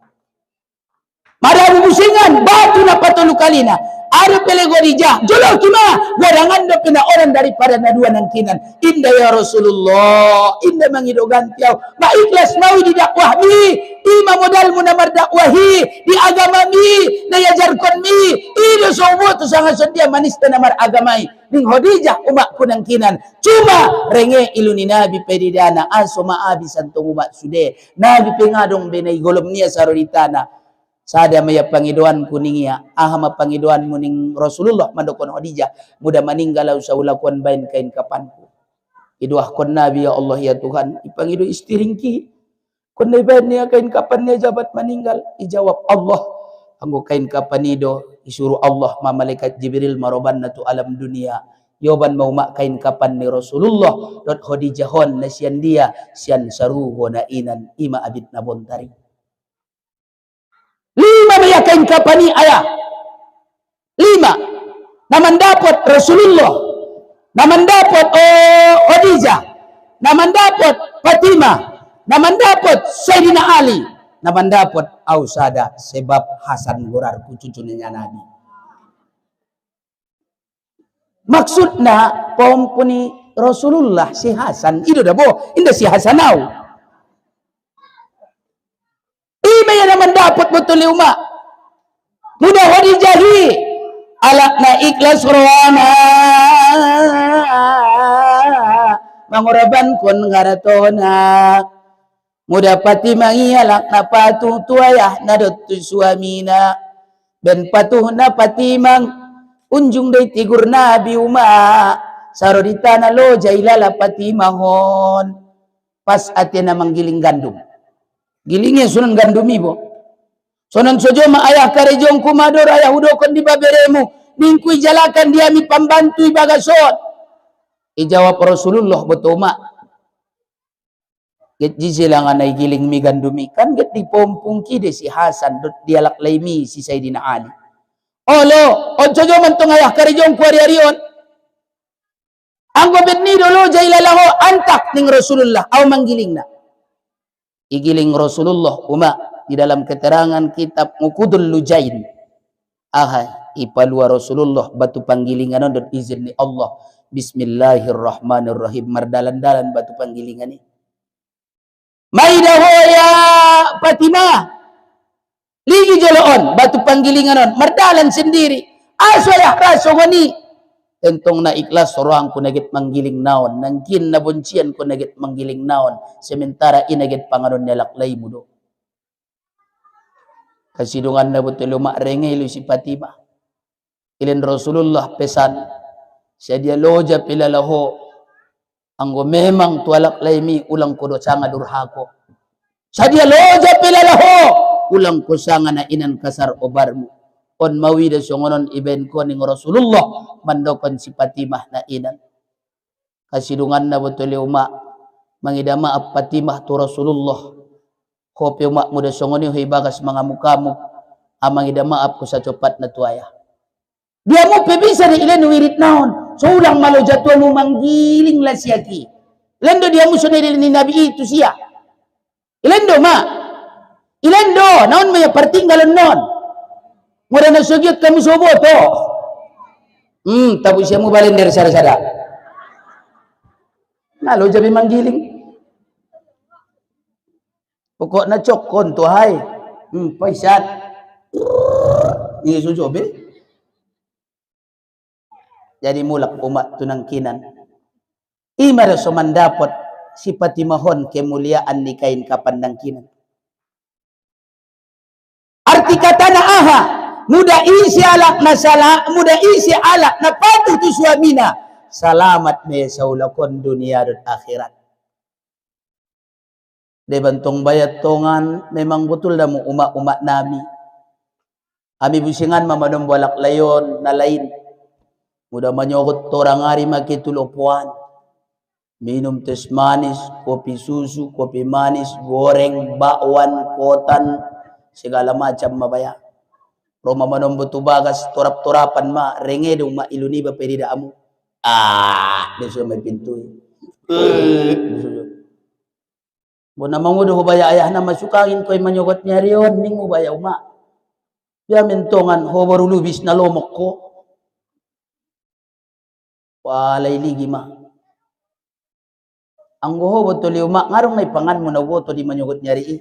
Madabu busingan batu na patulu kalina. Ada pele Khadijah. Jolo kima godangan do pina orang daripada nadua nang kinan. Indah ya Rasulullah. Indah mangidogan tiaw. Ma ikhlas mau didakwah mi. Ima modal mu namar dakwahi di agama mi na yajarkon mi. Ido sobo tu sangat sedia manis na namar agamai. Ning Khadijah umak kunang kinan. Cuma renge iluni Nabi pedidana aso maabi santong umak sude. Nabi pengadong benay golom niya saroditana. Sada maya pangidoan kuningia ahama pangidoan muning Rasulullah mandokon Khadijah mudah meninggal sa ulakuan bain kain kapanku iduah kon Nabi ya Allah ya Tuhan ipangido istiringki kon bain niya kain kapan niya jabat meninggal ijawab Allah anggo kain kapan ido isuruh Allah ma malaikat Jibril maroban tu alam dunia yoban mau mak kain kapan ni Rasulullah dot Khadijah hon nasian dia sian saru hona inan ima abid nabontari 5 maya kain kapani ayah. 5. Naman dapat Rasulullah. Naman dapat Khadijah. Naman dapat Fatimah. Naman dapat Sayyidina Ali. Naman dapat Ausada sebab Hasan Gurar cucunya Nabi. Maksudna pompuni Rasulullah si Hasan itu dah boh. Indah si Hasanau. Ima yang mendapat betul umat. Mudah Khadijahi. Alakna ikhlas rohana. Manguraban kon ngaratona. Mudah pati mangi alakna patuh tuayah nadot tu suamina. Ben patuh na pati mang. Unjung day tigur Nabi umat. Sarodita na lo jailala patimahon pas atin na manggiling gandum. Gilingnya sunan gandum ibo. Sunan sojo ma ayah karejong kumador ayah hudokon di baberemu. Ningkui jalakan dia mi pembantu bagasot. Ijawab Rasulullah betoma. Get jizilangan ay giling mi gandumi kan get dipompung kide si Hasan dot dialak laimi si Sayyidina Ali. Olo, ojo mantong ayah karejong kuari-arion. Ang gobet ni dolo jailalaho antak ning Rasulullah aw manggiling na. Igiling Rasulullah uma di dalam keterangan kitab Mukudul Lujain. Ahai ipalua Rasulullah batu panggilingan dot izin ni Allah. Bismillahirrahmanirrahim mardalan-dalan batu panggilingan ni. Maidaho ya Fatimah. Ligi joloon batu panggilingan mardalan sendiri. Aso ya kaso ngani. Tentong na ikhlas sorang ko nagit manggiling naon. Nangkin na buncian ko nagit manggiling naon. Sementara inagit panganon nalaklay mo do. Kasidungan na betul lumak rengelo si Fatimah. Ilan Rasulullah pesan. Siya dia loja pilalaho. Anggo memang tualak laimi ulang ko do sanga durhako. Siya dia loja pilalaho. Ulang ko sanga na inan kasar obarmu. On mawida songonon iben ko ning Rasulullah mandokon si Fatimah na inan. Kasidungan na betul uma mangida maaf Fatimah tu Rasulullah. Kopi umak muda songoni hibagas mga mukamu amang ida maaf ko sa cepat na tuaya. Dia mo pebisa ni ilan wirid naon. So ulang malo jatuan mo manggiling la siyaki. Ilan do dia mo sunay ni Nabi itu siya. Ilan do ma. Ilan do naon may partinggalan non. Mura na sugyot kami subo to. Tapos siya mo balinder sada-sada. Nalo jabi manggiling. Pokok na cok konto hay. Paisat. Ini sujobe. Jadi mulak umat tunangkinan. Imara sumandapot si Fatimahon kemuliaan ni kain kapandangkinan. Arti kata na aha. Muda isi alak na muda isi alak na patuh tu suamina. Salamat me saulakon dunia dan akhirat. De bantong bayat tongan memang betul dah mo umak-umak nami. Ami busingan mamadong balak layon na lain. Mudah manyogot torang hari makitulopuan. Minum tes manis, kopi susu, kopi manis, goreng, bakwan, kotan, segala macam mabaya. Roma manom betu bagas torap-torapan ma rengedong ma iluni ba perida amu. Deso may pintu. Bo na mangudo hubaya ayah na masukangin ko'y manyogot niya riyon ning hubaya uma. Ya mentongan hobaru lubis na lomok ko. Walay ligi ma. Ang goho betul uma ngarong may pangan mo na woto di manyogot niya ri.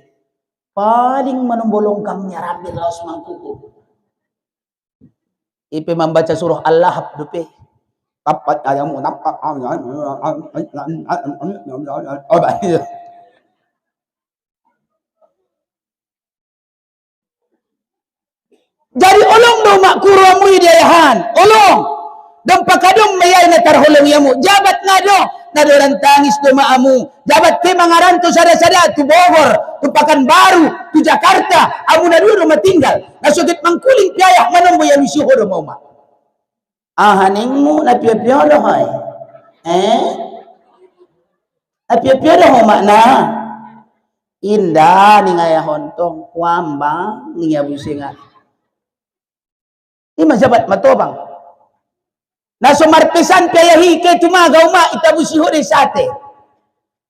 Paling manombolong kang niya rabi laos mangkuko. Ipe membaca surah Al-Lahab dupe. Tapat ayamu nampak. Jadi olong do mak kuramu idayahan. Olong. Dan pakadong mayay na tarholong yamu. Jabat na do. Nadoran tangis do maamu. Jabat ke mangaran tu sada-sada. Tu Bogor. Tu Pekanbaru. Tu Jakarta. Amu na dulu matinggal. Nasugit mangkuling piayak. Manombo yang isuho do mau mak. Ahaningmu na piya-piya do hay. Piya-piya do ho mak na. Indah ni ngaya hontong. Wambang ni ngabusingan. Ini masabat matobang. Naso marpesan piyahi ke tumagaw ma itabusi ho de sate.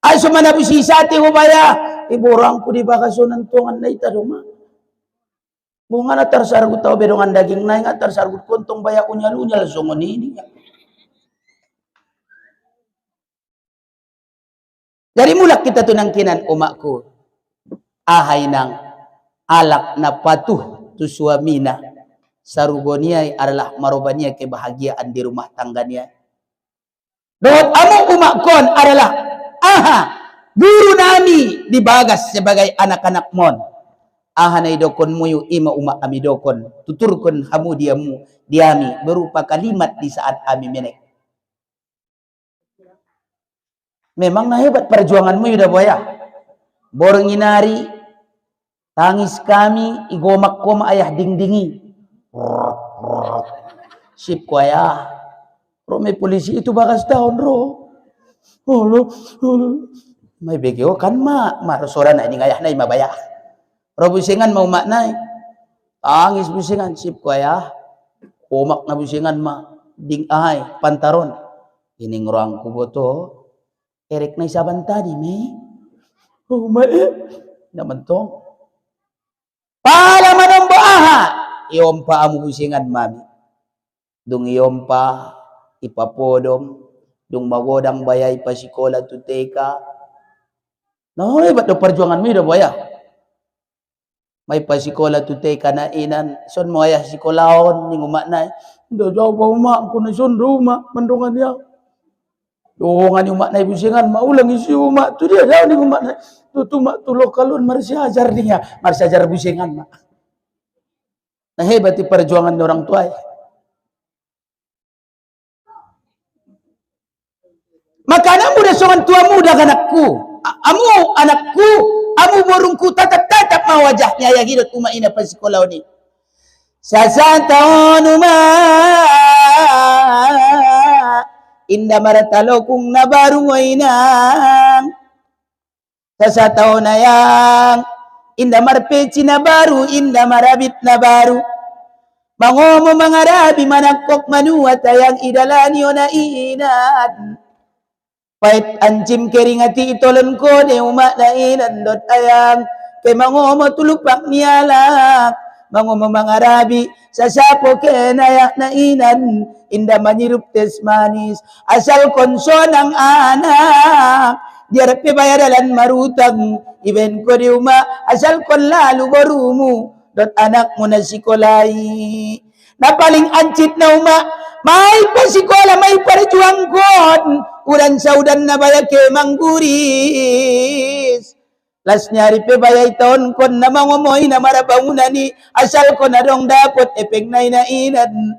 Ay so manabusi sate ho baya. Iborang ko di bakasonan tongan na itadoma. Bunga na tarsargut tao bedongan daging na nga tarsargut kontong baya unyal-unyal songon ini. Dari mulak kita tunangkinan umakku. Ahay nang alak na patuh tu suamina. Sarugoniai adalah marobania kebahagiaan di rumah tangganya. Dohot amu umakon adalah guru nami dibagas sebagai anak-anak mon. Ahanai dokon muyu ima umak ami dokon. Tuturkon hamu diamu diami berupa kalimat di saat ami menek. Memang na hebat perjuanganmu Yuda Buaya. Borong inari, tangis kami, igomak ko ayah dingdingi. Sip ko ayah. Ro may polisi itu bagas daun ro. Holo. May begyo kan marusora na ini ayah na mabaya. Ro busingan mau maknay. Tangis busingan sip ko ayah. Komak na busingan ding ay pantaron. Ining ruang kubo to. Erek na isaban tadi me. Oh naman tong. Pala manombo aha. Iompa amu busingan mami. Dung iompa ipapodom. Dung magodang bayay pasikola tuteka. No, hebat do perjuangan mi do boya. May pasikola tuteka na inan. Son mo ayah sikolaon ning umak na. Do jauh pa umak ko na son rumah mandungan niya. Doongan umak na ibusingan maulang isi umak tu dia jauh ning umak na. Tutumak tu lokalun marsi ajar dia. Marsi ajar busingan mak. Nah hebat perjuangan orang tua. Makanya muda songan tua muda anakku. Amu anakku, amu borungku tatap-tatap ma wajahnya ya hidup umat ina pas sekolah ni. Sasataon inda maratalokung na baru wainang. Sasataon yang inda marpeci na baru, inda marabit na baru. Mangomo mangarabi manakok manuwa tayang idalani na inan. Pait ancim keringati itolen ko de umak na inandot ayang ke mangomo tulupak nialak mangomo mangarabi sa sapo kenayak na inan inda manyirup tes manis asal konson ang anak diarap bayadalan marutang iben ko di umak asal kon lalu barumu dot anak mo na sikolay na paling ancit na umak may pasikola may perjuang kon ulan saudan na baya ke mangguris. Las nyari pe baya itaon kon na mangomoy na marabangunan ni asal kon na dong dapat epeng na inainan.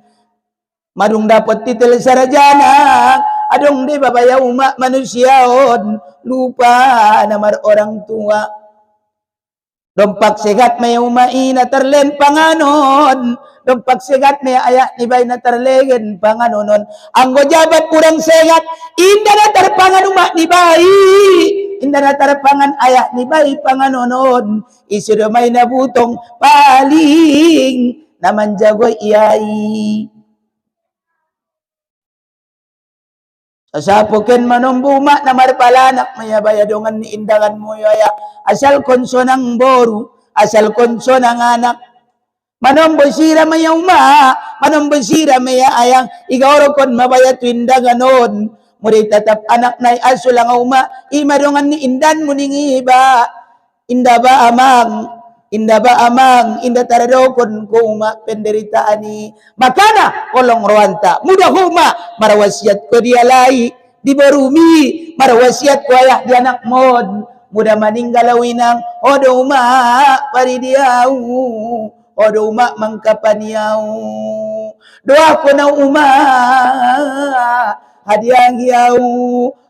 Madung dapat titel sarajana. Adong di babaya umak manusiaon. Lupa namar orang tua. Dompak segat may umaina terlen panganon. Dompak segat may ayak ni bay na terlegen panganonon. Anggo jabat kurang segat. Inda na terpangan umak ni bay. Inda na terpangan ayak ni bay panganonon. Isudo may nabutong paling. Naman jagoy iyai. Sasapukin manombo umak na marpalanak. Maya bayadongan ni indangan mo yaya. Asal konso ng boru. Asal konso ng anak. Manombo sira maya uma. Manombo sira maya ayang. Igawro kon mabaya tuindangan noon. Murid tatap anak na aso lang uma. Imadongan ni indan mo ning iba. Inda ba amang. Inda ba amang. Inda taradokon ko uma penderitaan ni. Makana kolong ruanta. Mudah uma. Marawasiat ko dialai. Di barumi. Marawasiat ko ayah di anak mod. Mudah maninggalawin ang odo uma. Paridiyaw. Odo uma mangkapaniyaw. Doa ko na uma. Hadiang yaw.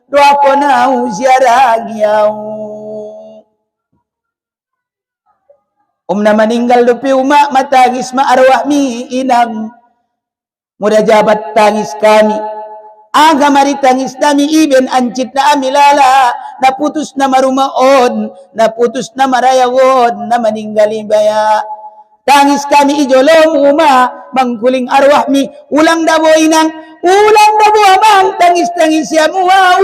Doa ko na ziarang yaw. Na maninggal lupi umak matangis maarwah mi inang muda jabat tangis kami aga mari tangis nami iben ancit na amilala naputus na marumaon naputus na marayawon na maninggalin baya tangis kami ijolom uma mangkuling arwah mi ulang dabo inang ulang dabo amang tangis ya muau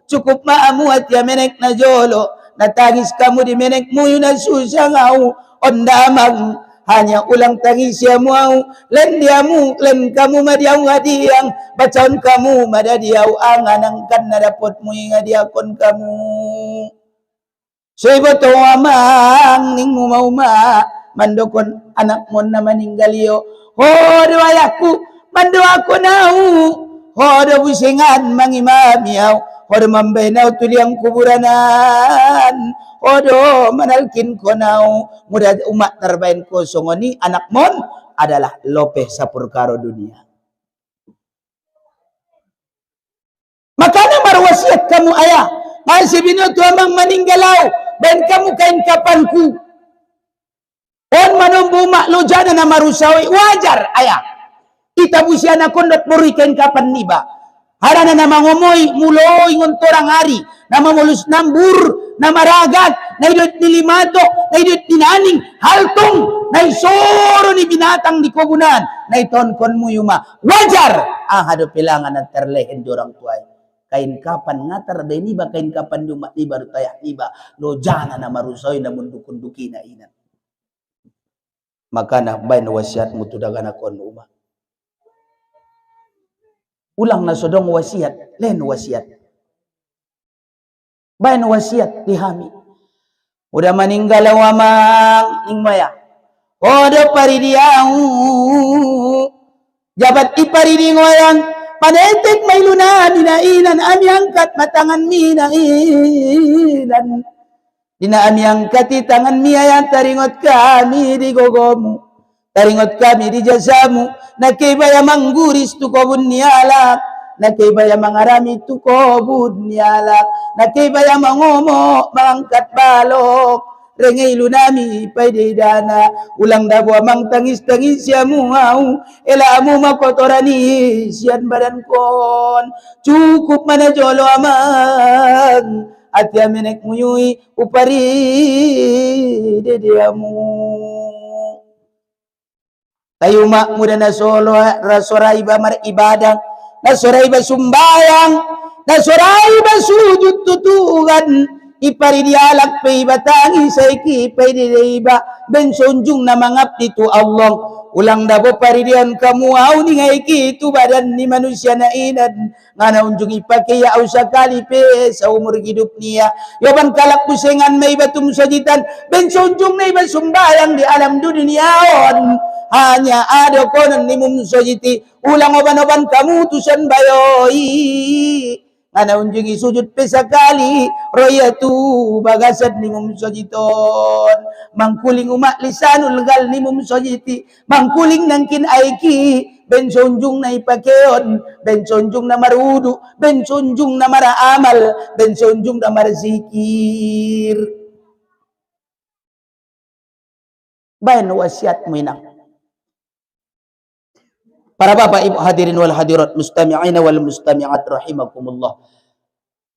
cukup maamu at ya menek na jolo natangis kamu di menek mo yun ang susangaw ondamang hanya ulang tangis ya mau len diamu len kamu madiaw ngadiang bacaon kamu madadiaw ang anangkan na dapot mo yung ngadiakon kamu so iboto amang ning umauma mandokon anak mo na maninggalyo hodo ayahku mando ako nau hodo busingan mangimamiyaw Odo mambenaw tuliang kuburanan. Odo manalkin ko naw. Muda umat terbain ko songoni anak mon adalah lope sapurkaro dunia. Makanya marwasiat kamu ayah. Masih binoto amang meninggalau. Dan kamu kain kapanku. On manumbu maklo jana na marusawi. Wajar ayah. Kita busia na kondot buri kain kapan niba. Harana na mangomoy muloy ngontorang hari. Na mamulus nambur. Na maragat. Na idot nilimato. Na idot ninaning. Haltong. Na isoro ni binatang di kobunan. Na itonkon mo yuma. Wajar. Hado pilangan at terlehen dorang tuay. Kain kapan ngatar da niba kain kapan dumat niba rutayah niba lo jana na marusoy na mundukun-duki na inan. Maka na bain wasiat mutu daga na kon uma. Ulang na sodong wasiat, len wasiat. Bain wasiat dihami. Udah meninggal wamang ingmaya. Odo paridiau. Jabat iparidi ngoyang. Panetik may luna dinainan ami angkat matangan minainan. Dina ami angkat tangan miaya taringot kami di gogomu. Taringot kami di jasamu. Nakibaya mangguris tu kobun nialak. Nakibaya mangarami tu kobun nialak. Nakibaya mangomo mangangkat balok. Rengay lunami payday dana. Ulang dabo amang tangis-tangis siya muhaw. Ela amu makotorani siyan badan kon. Cukup mana jolo amang. At yaminek muyui upari dediamu. Tayo muda na solo rasoray ba mar ibadang. Nasoray ba sumbayang. Nasoray ba sujud tutugan. Ipari dialak pay batangi sa ikipay diba bensonjung na mangapti tu Allah. Ulang dabo paridian kamu au ni ngai kitu badan ni manusia na inad ngana unjung ipake ya au sakali pe sa umur hidup niya. Yaban kalak pusengan may batum sajitan bensonjung na iba sumbayang di alam duniaon. Hanya ada konon ni mum sajiti ulang oban-oban kamu tusan bayoy. Ana unjungi sujud pesakali royatu bagasad ni mum sojiton mangkuling umak lisanul gal ni mum sojiti mangkuling nangkin aiki bensonjung na ipakeon bensonjung na marudu bensonjung na maraamal bensonjung na marzikir bayan wasiat mo inang. Para bapak ibu hadirin wal hadirat mustami'ina wal mustami'at rahimakumullah.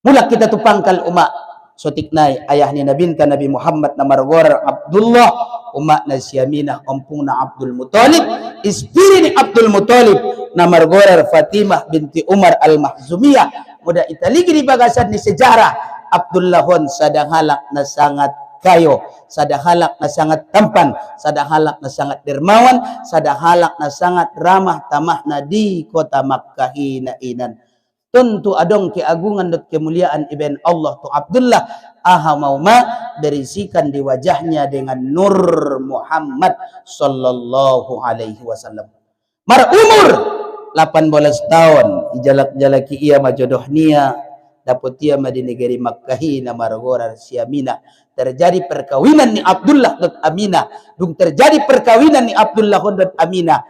Mula kita tu pangkal umak sotiknay ayah ni nabinta Nabi Muhammad na marwar Abdullah umak na siyaminah ompung na Abdul Muttalib istiri ni Abdul Muttalib na marwar Fatimah binti Umar al-Mahzumiyah. Muda italigi di bagasan ni sejarah Abdullahon sadanghalak na sangat kayo, sadahalak na sangat tampan, sadahalak na sangat dermawan, sadahalak na sangat ramah tamah na di kota Makkah hinainan. Tentu adong keagungan dan kemuliaan ibn Allah tu Abdullah aha mauma berisikan di wajahnya dengan nur Muhammad sallallahu alaihi wasallam. Mar umur 18 tahun ijalak-jalaki ia majodoh nia dapat ia di negeri Makkahi na margora siamina. Terjadi perkawinan ni Abdullah dan Aminah. Dung terjadi perkawinan ni Abdullah dan Aminah.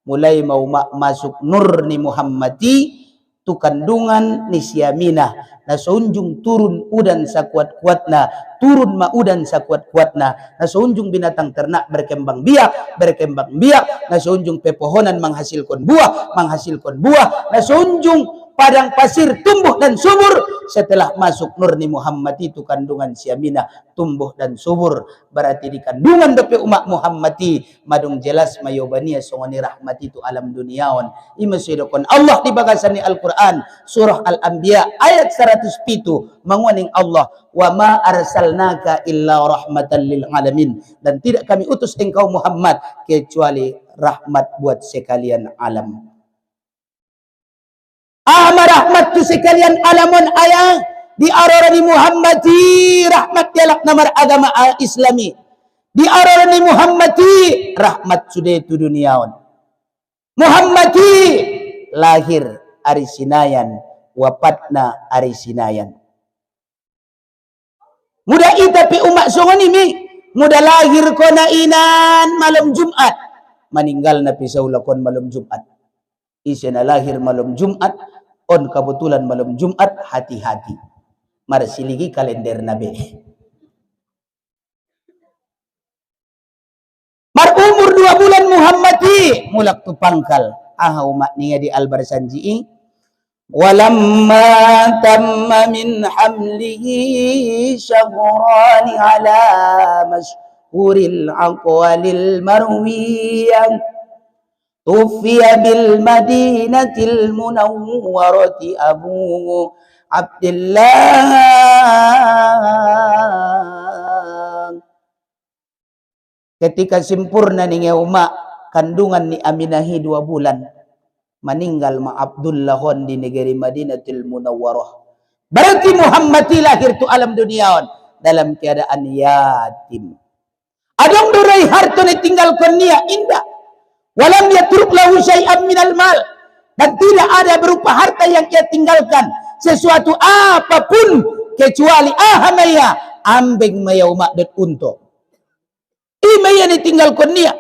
Mulai mau masuk nur ni Muhammadi. Tu kandungan ni siaminah. Na seunjung turun udan sakuat-kuatna. Turun maudan sakuat-kuatna. Na seunjung binatang ternak berkembang biak. Berkembang biak. Na seunjung pepohonan menghasilkan buah. Menghasilkan buah. Na seunjung padang pasir tumbuh dan subur. Setelah masuk nur ni Muhammad itu kandungan siaminah tumbuh dan subur. Berarti di kandungan dope umat Muhammadi madung jelas mayobania songoni rahmat itu alam duniawan. Ima sidokon Allah di bagasan ni Al-Quran surah Al-Anbiya ayat 107 menguaning Allah wa ma arsalnaka illa rahmatan lil alamin, dan tidak kami utus engkau Muhammad kecuali rahmat buat sekalian alam. Ama rahmat tu sekalian alamun ayang di arorani Muhammadi rahmat dialak namar agama Islami. Di arorani Muhammadi rahmat sudah tu duniawan. Muhammadi lahir ari Sinayan, wafatna ari Sinayan. Muda itapi umat songoni mi, muda lahir kona inan malam Jumat, meninggal na pisaw lakon malam Jumat. Isi na lahir malam Jumat, On kebetulan malam Jumat, hati-hati. Marsiligi kalender nabi. Mar umur 2 bulan Muhammadi mulak tu pangkal. Umat niya di Al-Barsanji. Walamma tamma min hamlihi syahrani ala masyhuril aqwalil marwiyah. Tufiya bil Madinatil Munawwarati Abu Abdullah. Ketika sempurna ni umat kandungan ni Aminahi 2 bulan, meninggal ma Abdullah di negeri Madinatul Munawwarah. Berarti Muhammad lahir tu alam dunia dalam keadaan yatim. Adong durai harta ni tinggalkan dia indah. Walam yatruk lahu syai'an minal mal. Dan tidak ada berupa harta yang ia tinggalkan. Sesuatu apapun kecuali ahamaya ambing maya umat dat unto. Imaya ditinggalkan dia.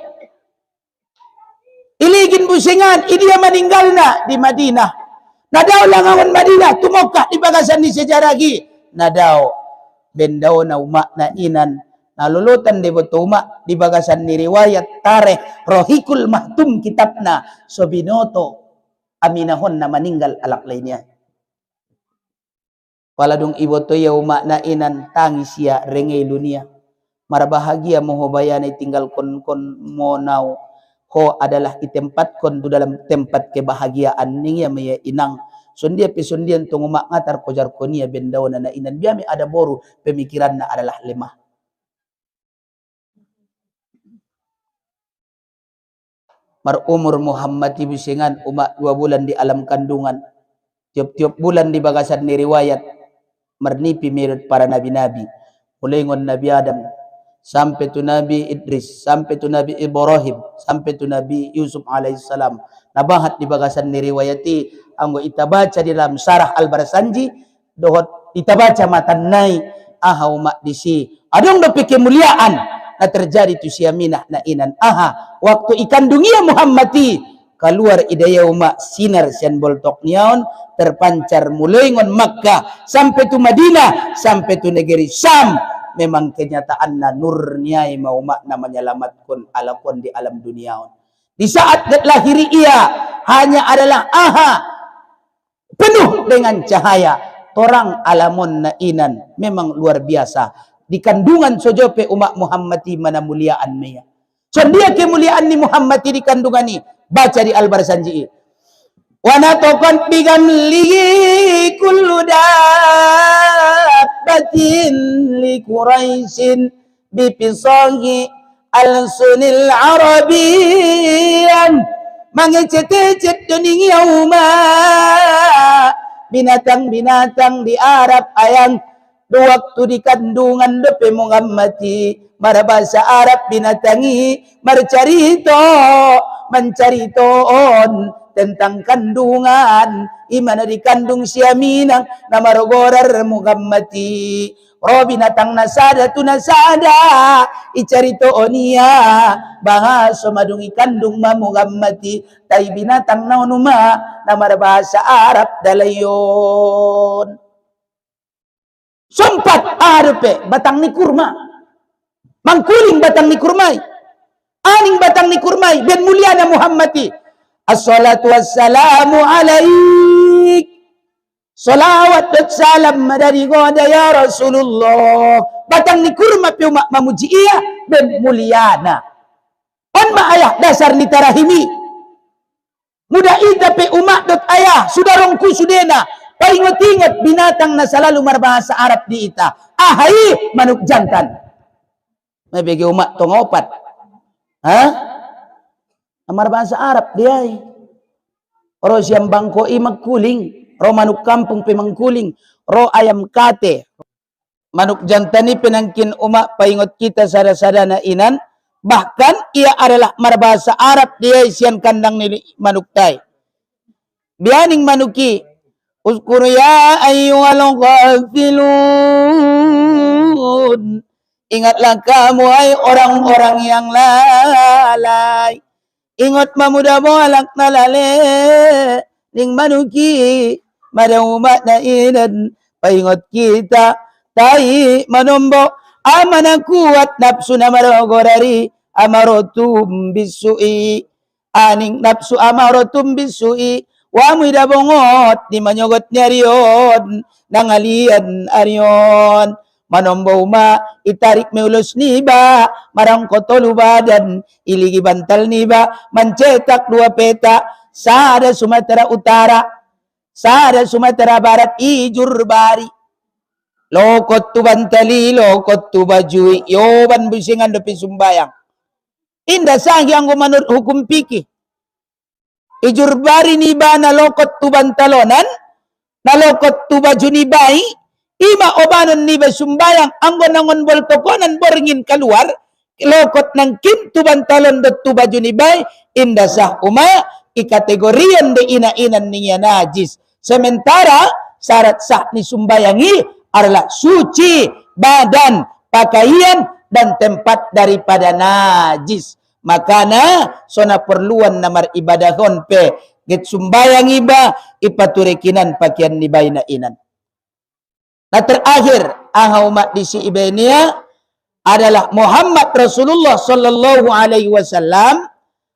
Iligin busingan, dia meninggalna di Madinah. Nadaw langawan Madinah, tumokah di bagasan di sejaragi. Nadaw, bendaw na umat na inan. Nalulutan di beto umat di bagasan ni riwayat tarikh Rohikul Mahtum kitabna. So binoto, aminahon na meninggal alak lainnya. Paladung iboto ya umat na inan, tangis ya rengay dunia. Marbahagia mohobayani tinggal kon monau. Ho adalah itempatkan tu dalam tempat kebahagiaan niya maya inang. Sundia pisundian tunggu mak ngatar kojar konia bendaw na inan. Biami ada boru pemikiran na adalah lemah. Mar umur Muhammad bisingan umat 2 bulan di alam kandungan. Tiap-tiap bulan di bagasan ni riwayat. Mernipi mirut para nabi-nabi. Mulai ngon Nabi Adam. Sampai tu Nabi Idris, sampai tu Nabi Ibrahim, sampai tu Nabi Yusuf alaihissalam. Nabahat di bagasan ni riwayati, anggo ita baca di dalam Syarah Al-Barsanji, dohot ita baca matannai, umat disi. Adong dopi kemuliaan na terjadi tu siaminah na inan. Waktu ikandungia Muhammadi, keluar idaya umat sinar sian boltok niaon, terpancar mulai ngon Makkah, sampai tu Madinah, sampai tu negeri Syam. Memang kenyataan na nur niai mau makna menyelamatkan alakon di alam dunia. Di saat lahiri ia hanya adalah penuh dengan cahaya. Torang alamon na inan memang luar biasa. Di kandungan sojope umat Muhammadi mana muliaan meya. So dia kemuliaan ni Muhammadi di kandungan ni. Baca di Al-Barsanji. Wa nataqan bigamlihi kullu dabbatin li Quraisyin bipisahi al-sunil arabiyan mangecet-ecet dunia umat binatang-binatang di Arab ayang waktu di kandungan depe Muhammadi marabasa Arab binatangi mencariton tentang kandungan imana dikandung siaminang nama rogorar Muhammadi ro binatang nasada tu nasada icarito onia bahasa madungi kandung ma Muhammadi tai binatang naunuma nama bahasa Arab dalayon sempat arpe batang ni kurma mangkuling batang ni kurmai aning batang ni kurmai ben muliana Muhammadi. Assalatu wassalamu alaik. Salawat dan salam dari goda ya Rasulullah. Batang ni kurma pi umak mamuji iya dan muliana. On ma ayah dasar ni tarahimi. Muda ita pe umak dot ayah sudah rongku sudena. Paingot-ingot binatang na selalu marbahasa Arab di ita. Ahai manuk jantan. Mabegi umak tong opat. Amar bahasa Arab dia. Ro siam bangkoi magkuling, ro manuk kampung pemangkuling, ro ayam kate. Manuk jantani penangkin umak paingot kita sada-sada na inan, bahkan ia adalah marbahasa Arab dia sian kandang ni manuk tai. Bianing manuki, uzkur ya ayyuhal ghafilun. Ingatlah kamu hai orang-orang yang lalai. Ingat mamuda bolak nalale ning manuki madaumat na inan paingot kita tahi manombo amana kuat nafsu na marogorari amarotum bisui aning nafsu amarotum bisui wa muida bongot di manyogot nyarion nangalian arion manombo ma itarik meulus niba marang kotolu badan iligi bantal niba mencetak 2 peta sada Sumatera Utara sada Sumatera Barat ijur bari lokot tu bantali lokot tu bajui yoban busingan depi sumbayang indah sahyang manut hukum fikih ijur bari niba na lokot tu bantalonan na lokot tu baju nibai ima obanon niba sumbayang anggo nangon bol tokonan boringin keluar lokot nang kim tu bantalon dot tu baju nibai indah sah uma ikategorian de ina-inan niya najis sementara syarat sah ni sumbayangi adalah suci badan pakaian dan tempat daripada najis makana sona perluan namar ibadahon pe get sumbayang iba ipaturekinan pakaian ni baina inan. Nah terakhir ahau mak disi ibenia adalah Muhammad Rasulullah sallallahu alaihi wasallam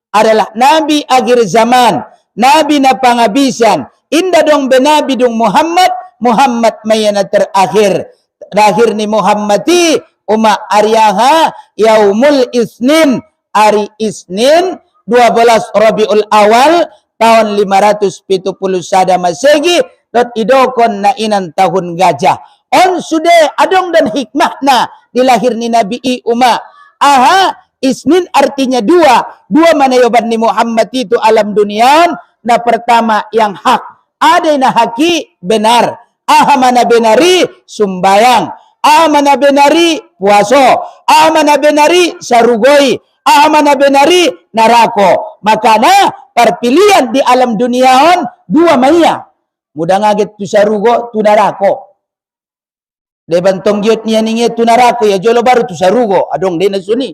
adalah nabi akhir zaman, nabi na pangabisan. Indah dong benabi dong Muhammad mayana terakhir. Terakhir ni Muhammadi uma aryaha yaumul isnin hari Isnin 12 Rabiul Awal tahun 571 Masehi dot idokon na inan tahun gajah. On sudah adong dan hikmah na dilahir ni Nabi Uma. Aha, Isnin artinya dua mana yoban ni Muhammad itu alam dunia. Na pertama yang hak, ada na haki benar. Aha mana benari sumbayang. Aha mana benari puaso. Aha mana benari sarugoi. Aha mana benari narako. Makanya perpilihan di alam duniaon dua maya. Mudah ngaget tu sarugo tu narako. De bantong giot niya ninge tu narako ya jolo baru tu sarugo. Adong de na suni.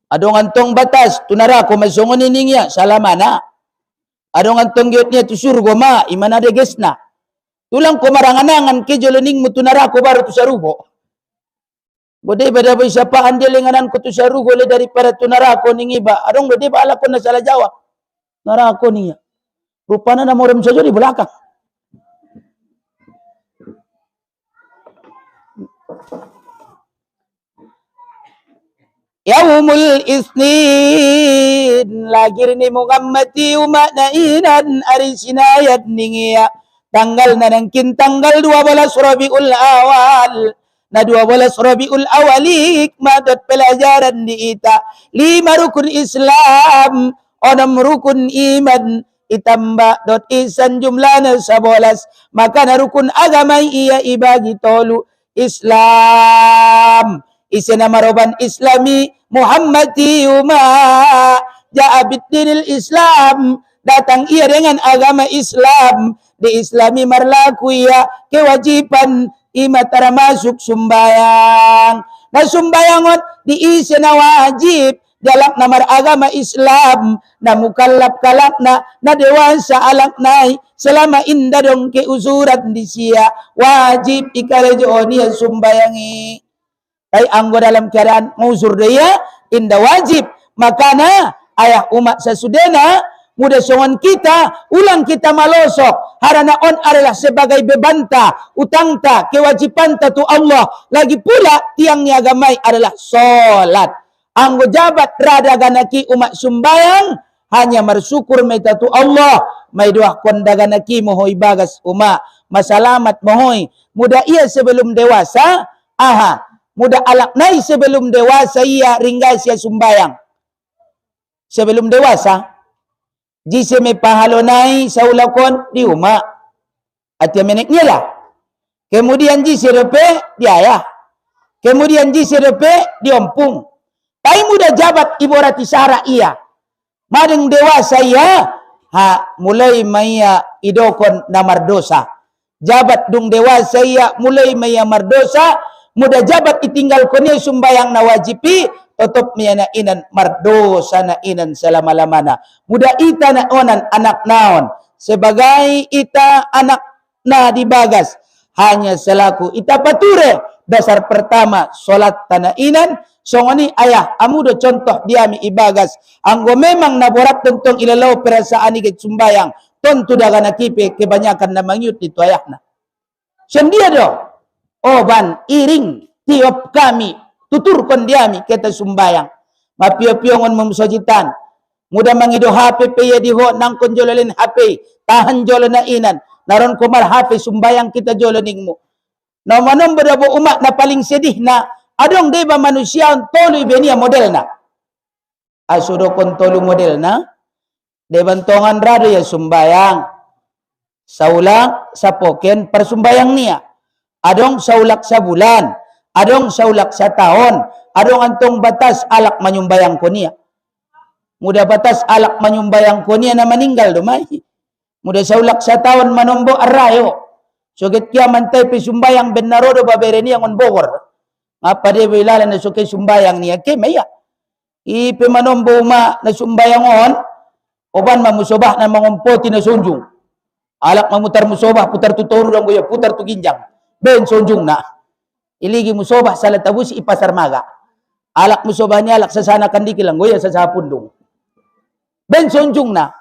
Adong antong batas tu narako masongon ninge salamana. Adong antong giot niya tu surgo ma imana de gesna. Tulang ko maranganangan ke jolo ning mo tu narako baru tu sarugo. Bode pada siapa andel lenganan ko tu sarugo le daripada tu narako ning iba. Adong bode ba ala ko na salah jawab. Narako niya. Rupana na morem saja di belakang. Yaumul Isnin lahir ni Muhammadi umat na inan ari sinayat ningiya tanggal na nangkin tanggal 12 Rabiul Awal na 12 Rabiul Awal hikmat pelajaran di ita 5 rukun Islam 6 rukun iman itambah dot isan jumlahnya 11 maka na rukun agama iya ibagi tolu Islam isena maroban Islami Muhammadi uma ja'a bid-dinil Islam datang ia dengan agama Islam di Islami marlaku ia kewajiban ima termasuk sumbayang na sumbayangon di isena wajib dalam namar agama Islam na mukallaf kalakna na dewasa alaknai selama indah dong keusuran di sia wajib ikalejo niya sumbayangi ay anggo dalam keadaan nguzur dia indah wajib makana ayah umat sesudena muda songon kita ulang kita malosok harana on adalah sebagai bebanta utangta kewajibanta tu Allah lagi pula tiangnya agamai adalah solat anggo jabat rada ganaki umat sumbayang hanya bersyukur meta tu Allah mai doa konda ganaki mohoi bagas umat masalamat mohoi muda ia sebelum dewasa aha muda alaknai sebelum dewasa ia ringgas ia sumbayang sebelum dewasa jise me pahalonai saulakon di rumah atia meneknya lah kemudian jise repe di ayah kemudian jise repe di ompung tai muda jabat iborati sara ia madeng dewasa ia ha mulai maya idokon namar dosa jabat dung dewasa ia mulai maya mardosa muda jabat itinggal konya sumbayang na wajibi tetap miyana inan mardosa na inan selama-lamana muda ita na onan anak naon sebagai ita anak na dibagas hanya selaku ita pature dasar pertama solat tanainan songoni ayah amudo contoh diami ibagas anggo memang naborat tentong ilalau perasaan ikit sumbayang tentu dagana kipe kebanyakan na mangyut itu ayahna sendia do oban iring tiop kami tuturkon diami kita sumbayang mapio-piongon memsojitan mudah mangido HP peye diho nangkon jololin HP tahan jolo na inan naron kumar HP sumbayang kita joloning mo na manom berabo umat na paling sedih na adong deba manusia tolu ibenia model na asudo kon tolu model na debantongan rado ya sumbayang saulak sa poken persumbayang niya adong saulak sa bulan adong saulak sa tahun adong antong batas alak manyumbayang ko niya muda batas alak manyumbayang ko niya na maninggal dumay muda saulak sa tahun manombo arayo soget kia mantay pe sumbayang ben narodo babere niya ngon Bogor apa de bilala na sukay sumbayang niya ke maya ipe manombo uma na sumbayang on oban mamusobah na mangumpoti na sunjung alak mamutar musobah putar tutoro lang goya putar tu ginjang ben sunjung na iligi musobah sa latabus ipasar maga alak musobah niya alak sasana kandiki lang goya sa sapundong ben sunjung na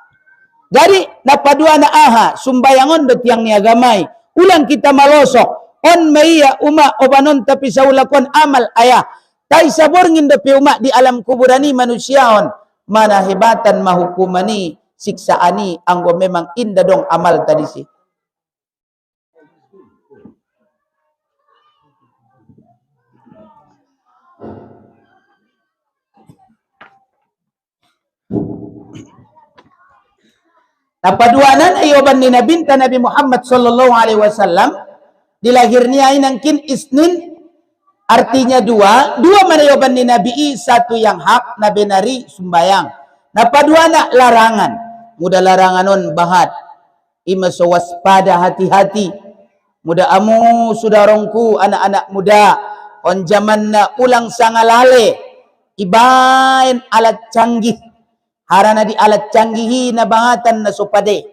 jadi napadua na aha sumbayangon do tiang ni agamay ulang kita malosok on maiya uma obanon tapi saulakon amal ayah tay saborngin do pe uma di alam kuburani manusiaon mana hebatan mahukumani siksaani anggo memang inda dong amal tadi sih napaduanan ayoban ni nabinta Nabi Muhammad sallallahu alaihi wasallam dilahirnya inangkin Isnin artinya dua manayoban ni Nabi satu yang hak na benari sumbayang napaduana larangan muda laranganon bahat ima waspada hati-hati muda amu sudarongku anak-anak muda on zaman na ulang sangalale ibain alat canggih harana di alat canggihi na bangatan na supade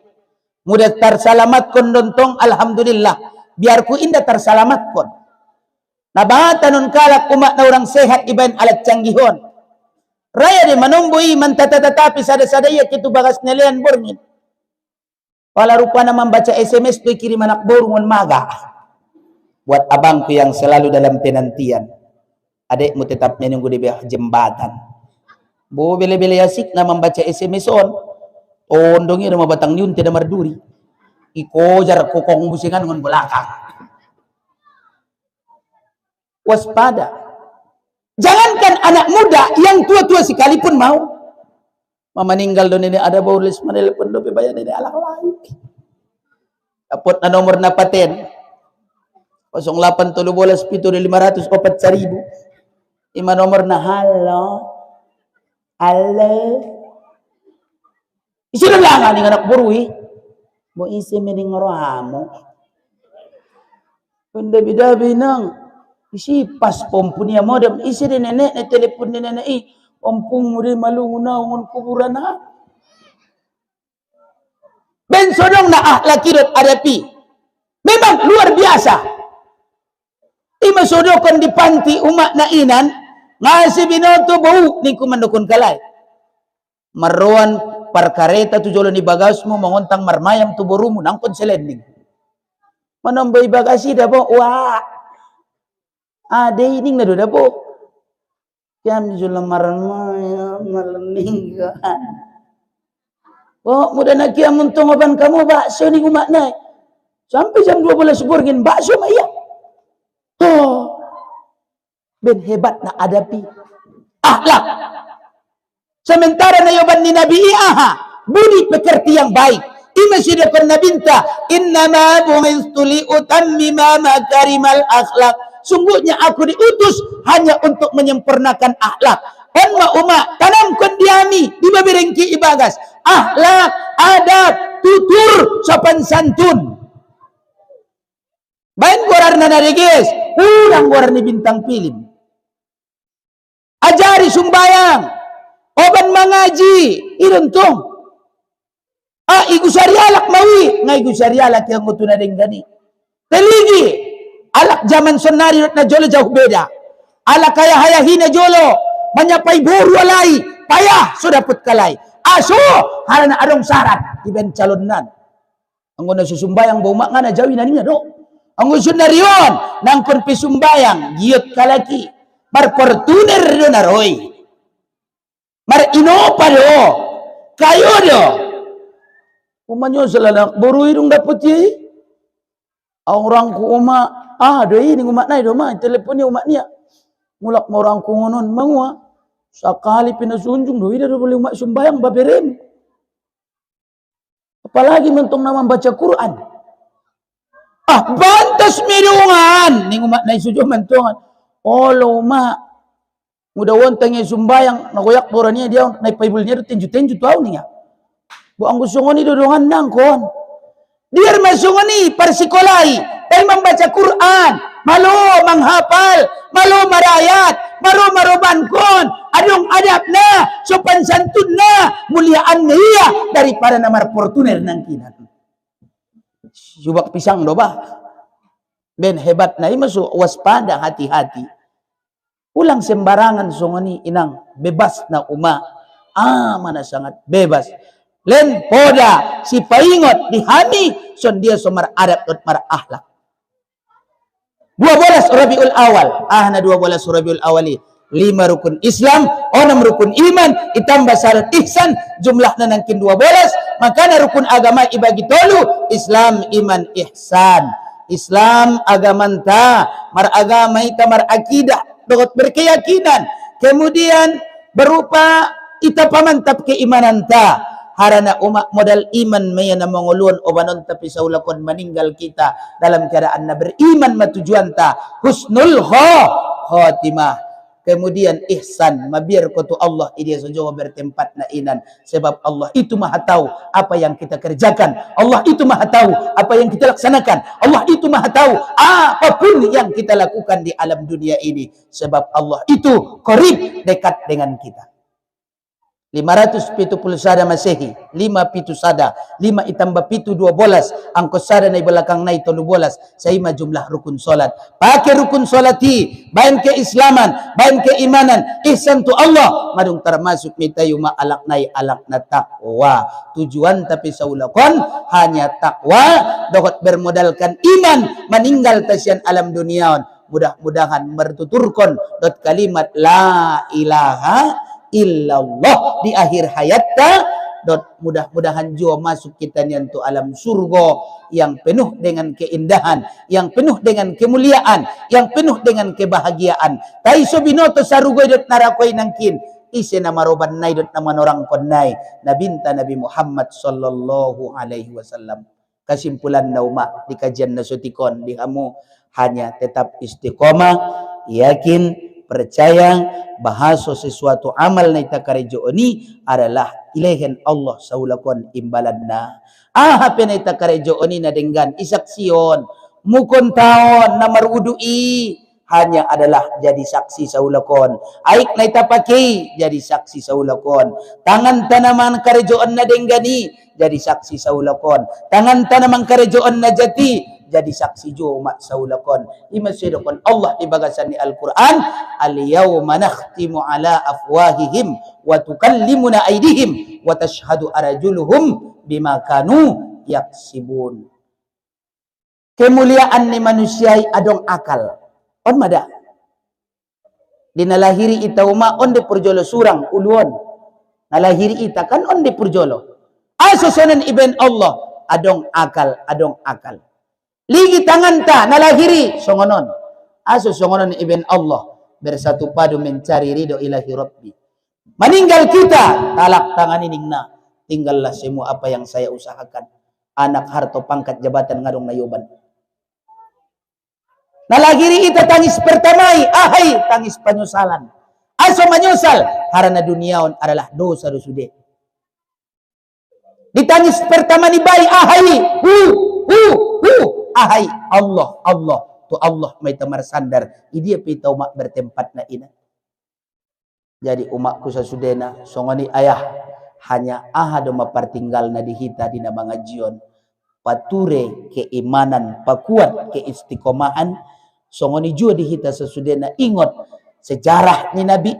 mudah tersalamat kon dontong alhamdulillah biarku indah tersalamat kon na bangatan nun kalak umat na orang sehat ibain alat canggihon raya di manumbui mantatatatapi sada-sadaya kitu bagas nelian borngin wala rupa na membaca SMS tu kirim anak borngon maga buat abangku yang selalu dalam penantian adekmu tetap menunggu di bawah jembatan bo bele-bele asik na membaca SMS on ondongi rumah batang nyun tidak marduri iko jar kokong busingan ngon belakang waspada jangankan anak muda yang tua-tua sekalipun mau meninggal don ini ada baulis menelepon do pe bayan ini alak lain apot na nomor na paten 08 13 7 500 4.000 ima nomor na halo isi lang ni anak burui mo isi mening rohamo pende bidabi nang isi pas pompunia modem isi de nenek ne telepon de nenek ompung muri malunguna ngon kuburan ha ben sodong na ahlakirot adapi memang luar biasa ima sodokon di panti umat na inan ngasih binoto bau ni kumandukun kalay maruan parkareta tu jolo ni bagasmu mengontang marmayam tu borumu nangkon selending manombay bagasi dabo wah ade ini na do dabo jam jolo marmayam malening oh muda na kia muntong oban kamu bakso ni umat na sampai jam 12 borgin bakso maya oh ben hebat na adapi akhlak sementara na yoban ni Nabi aha budi pekerti yang baik ima sidakon nabinta innama bu'istu li utammima makarimal akhlak sungguhnya aku diutus hanya untuk menyempurnakan akhlak on ma tanamkan diami di babirengki ibagas akhlak adab tutur sopan santun bain gorar na naregis kurang gorar ni bintang film ajari sumbayang oban mengaji iruntung igu syarialak mawi ngai igu syarialak yang ngutuna denggani teligi alak zaman sonari na jolo jauh beda alak kaya hayahina jolo menyapai buru alai payah sudah put kalai aso harana adong syarat iben calonnan anggo na susumbayang bau mak ngana jawi naninya do anggo sunarion nangkon pisumbayang giot kalaki mar portuner do naroy mar inopa do kayo do umanyo selanak boru irung dapat ye orang ku uma do ini umat nai do mah teleponnya umat nia mulak mau orang ku ngonon mangwa sakali pinasunjung do ida do boleh umat sumbayang baberen apalagi mentong nama baca Quran bantas medungan ning umat nai sujuh mentongan lo umat mudah wontengnya sumbayang nagoyak borania dia nai paibulnya do tenju tau nih ya bu anggo songoni dodongan nangkon diar masongoni persikolai dan membaca Quran malo menghafal malo marayat malo marobankon adong adabna sopan santunna muliaan dia daripada namar portuner nangkinan subak pisang doba ben hebat nai masuk waspada hati-hati ulang sembarangan songoni inang bebas na uma mana sangat bebas len poda si paingot dihami son dia somar adab dot mar akhlak 12 Rabiul Awal na 12 Rabiul Awali 5 rukun Islam 6 rukun iman itambah syarat ihsan jumlahna nangkin 12 makana rukun agama ibagi tolu Islam iman ihsan Islam agamanta mar agama ita mar akidah dogot berkeyakinan kemudian berupa ita pamantap keimanan ta harana umat modal iman maya na mangulun obanon tapi saulakon meninggal kita dalam keadaan na beriman matujuan ta husnul khotimah kemudian ihsan mabiar ko tu Allah idia sojo bertempat na inan sebab Allah itu maha tahu apa yang kita kerjakan Allah itu maha tahu apa yang kita laksanakan Allah itu maha tahu apapun yang kita lakukan di alam dunia ini sebab Allah itu qarib dekat dengan kita 570 sada Masehi 5 pitu sada 5 itambah pitu 12 angko sada na belakang na ito 12 sa ima jumlah rukun salat pakai rukun salati bayan keislaman bayan keimanan ihsan tu Allah madung termasuk mitayu ma'alak nai alak na takwa tujuan tapi saulakon hanya takwa dokot bermodalkan iman meninggal tasian alam duniaon mudah-mudahan mertuturkon dot kalimat la ilaha illallah di akhir hayatnya dot mudah-mudahan jua masuk kita niantu alam surga yang penuh dengan keindahan yang penuh dengan kemuliaan yang penuh dengan kebahagiaan taiso binoto sarugoy dot narakoi nangkin isi nama roban nai dot nama orang konai nabinta Nabi Muhammad sallallahu alaihi wasallam kesimpulan nauma di kajian nasutikon di kamu hanya tetap istiqomah yakin percaya bahasa sesuatu amal na itakarejo ni adalah ilehen Allah saulakon imbalanna hape na itakarejo ni na denggan isaksiyon mukon taon na marudui hanya adalah jadi saksi saulakon aik na itapaki jadi saksi saulakon tangan tanaman karejoon na denggani jadi saksi saulakon tangan tanaman karejoon na jati jadi saksi jo umat saulakon imasidokon Allah di bagasan ni Al-Quran al-yawma nakhtimu ala afwahihim wa tukallimuna aydihim wa tashhadu arjuluhum bima kanu yaksibun kemuliaan ni manusia adong akal on mada dinalahiri ita uma on de purjolo surang uluon nalahiri ita kan on de purjolo asosonen iben Allah adong akal ligi tangan ta nalahiri songonon aso songonon iben Allah bersatu padu mencari ridho ilahi Rabbi meninggal kita talak tangan iningna tinggallah semua apa yang saya usahakan anak harto pangkat jabatan ngadong nayuban nalahiri ita tangis pertamai tangis penyesalan aso menyesal harana duniaon adalah dosa dosude ditangis pertama ni bayi Allah tu Allah may tamar sandar idia pitaw mak bertempat na ina jadi umakku sa sudena songoni ayah hanya ahado mapartinggal na dihita di na mga jion pature keimanan pakuat keistiqomahan songoni jua dihita sesudena ingot sejarah ni Nabi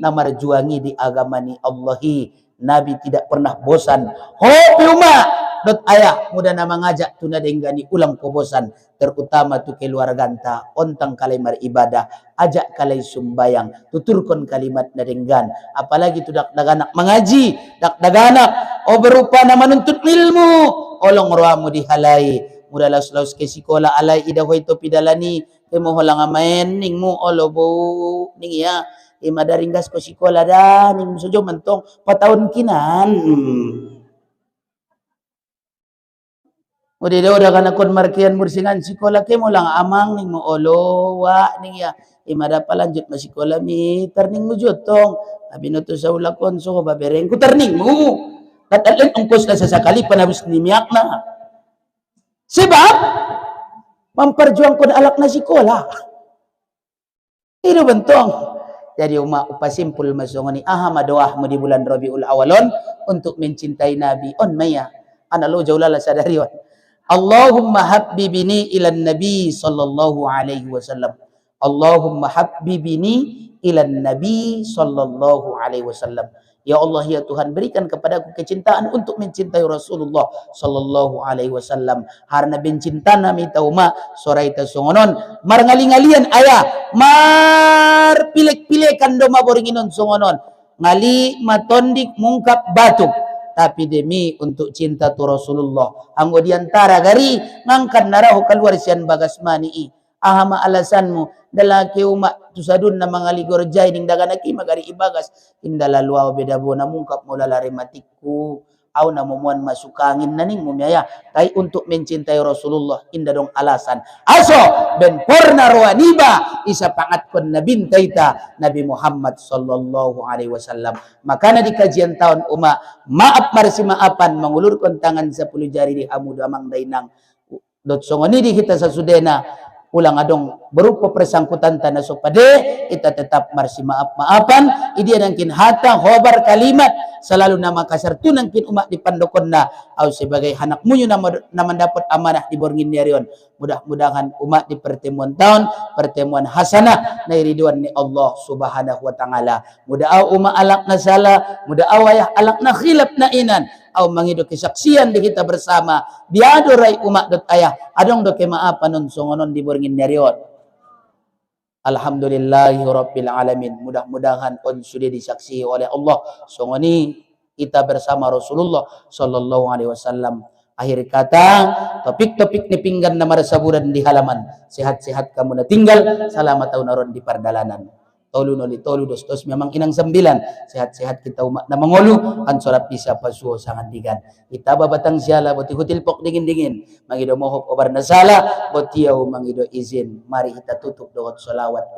na marjuangi di agama ni Allahi. Nabi tidak pernah bosan. Hopi umat dot ayah mudah na mengajak tuna denggani ulang kobosan terutama tu keluarganta ontang kalai maribadah ajak kalai sumbayang tuturkon kalimat na denggan apalagi tu dak daganak mengaji dak daganak berupa na menuntut ilmu olong ruamu dihalai mudah laus ke sikola alai ida hoito pidalani mo holang amain ning mo olobo ning ya madaringgas ko sikola da ning sujo mentong patahun kinan Udi udah kana kon markian mursingan sikola ke mo lang amang ning mo olo wa ning ya imada pa lanjut masikola mi terning mo jutong abi no to sa ulakon so babereng ku terning mo tatalen ungkos na sa sakali panabus ni miyak na sebab memperjuangkan alak na sikola itu bentong jadi umat upasimpul masungani aha madoah mo di bulan Rabiul Awalon untuk mencintai Nabi on maya analo jaulala sadarion Allahumma habbibini ilan Nabi sallallahu alaihi wasallam. Allahumma habbibini ilan Nabi sallallahu alaihi wasallam. Ya Allah ya Tuhan berikan kepadaku kecintaan untuk mencintai Rasulullah sallallahu alaihi wasallam. Harna bencintana mi tauma sorai ta songonon marngali-ngalian aya mar pilek-pilekan do maboringinon songonon ngali matondik mungkap batuk tapi demi untuk cinta tu Rasulullah anggo diantara gari ngangkat narahu keluar sian bagas mani ahama alasanmu dalaki umat tusadun na mga ligorjay ning daganaki magari ibagas indala luaw bedabo na mungkap mo lalari matiku au na mumuan masukangin naning mumiyaya kay untuk mencintai Rasulullah inda dong alasan aso ben porna roaniba isa pangat kon na bintaita Nabi Muhammad sallallahu alaihi wasallam makana di kajian tahun maaf marsi maapan mangulurkan tangan 10 jari di amud amang dainang dot songoni di kita sasudena ulang adong berupa persangkutan tanah sopade kita tetap marsi maaf-maafan idia nangkin hata hobar kalimat selalu nama kasar tu nangkin umat di pandokonna au sebagai anak munyu nama mendapat amanah di borngin niarion mudah-mudahan umat di pertemuan tahun pertemuan hasanah na ridwan ni Allah subhanahu wa ta'ala mudah au umat alak na salah mudah au ayah alak na khilaf na inan au mangido kesaksian di kita bersama biado rai umat dot ayah adong do kemaapan nun songonon di borngin neriot alhamdulillahi rabbil alamin mudah-mudahan on sudah disaksikan oleh Allah songoni kita bersama Rasulullah sallallahu alaihi wasallam akhir kata topik-topik ni pinggan na marasaburan di halaman sehat-sehat kamu na tinggal selamat tahun aron di pardalanan tolu noli tolu dos dos memang inang 9 sehat-sehat kita umat na mangolu kan sorap bisa pasuo sangat digan kita babatang siala boti hutil pok dingin-dingin mangido mohop obar na sala botiau mangido izin mari kita tutup dengan salawat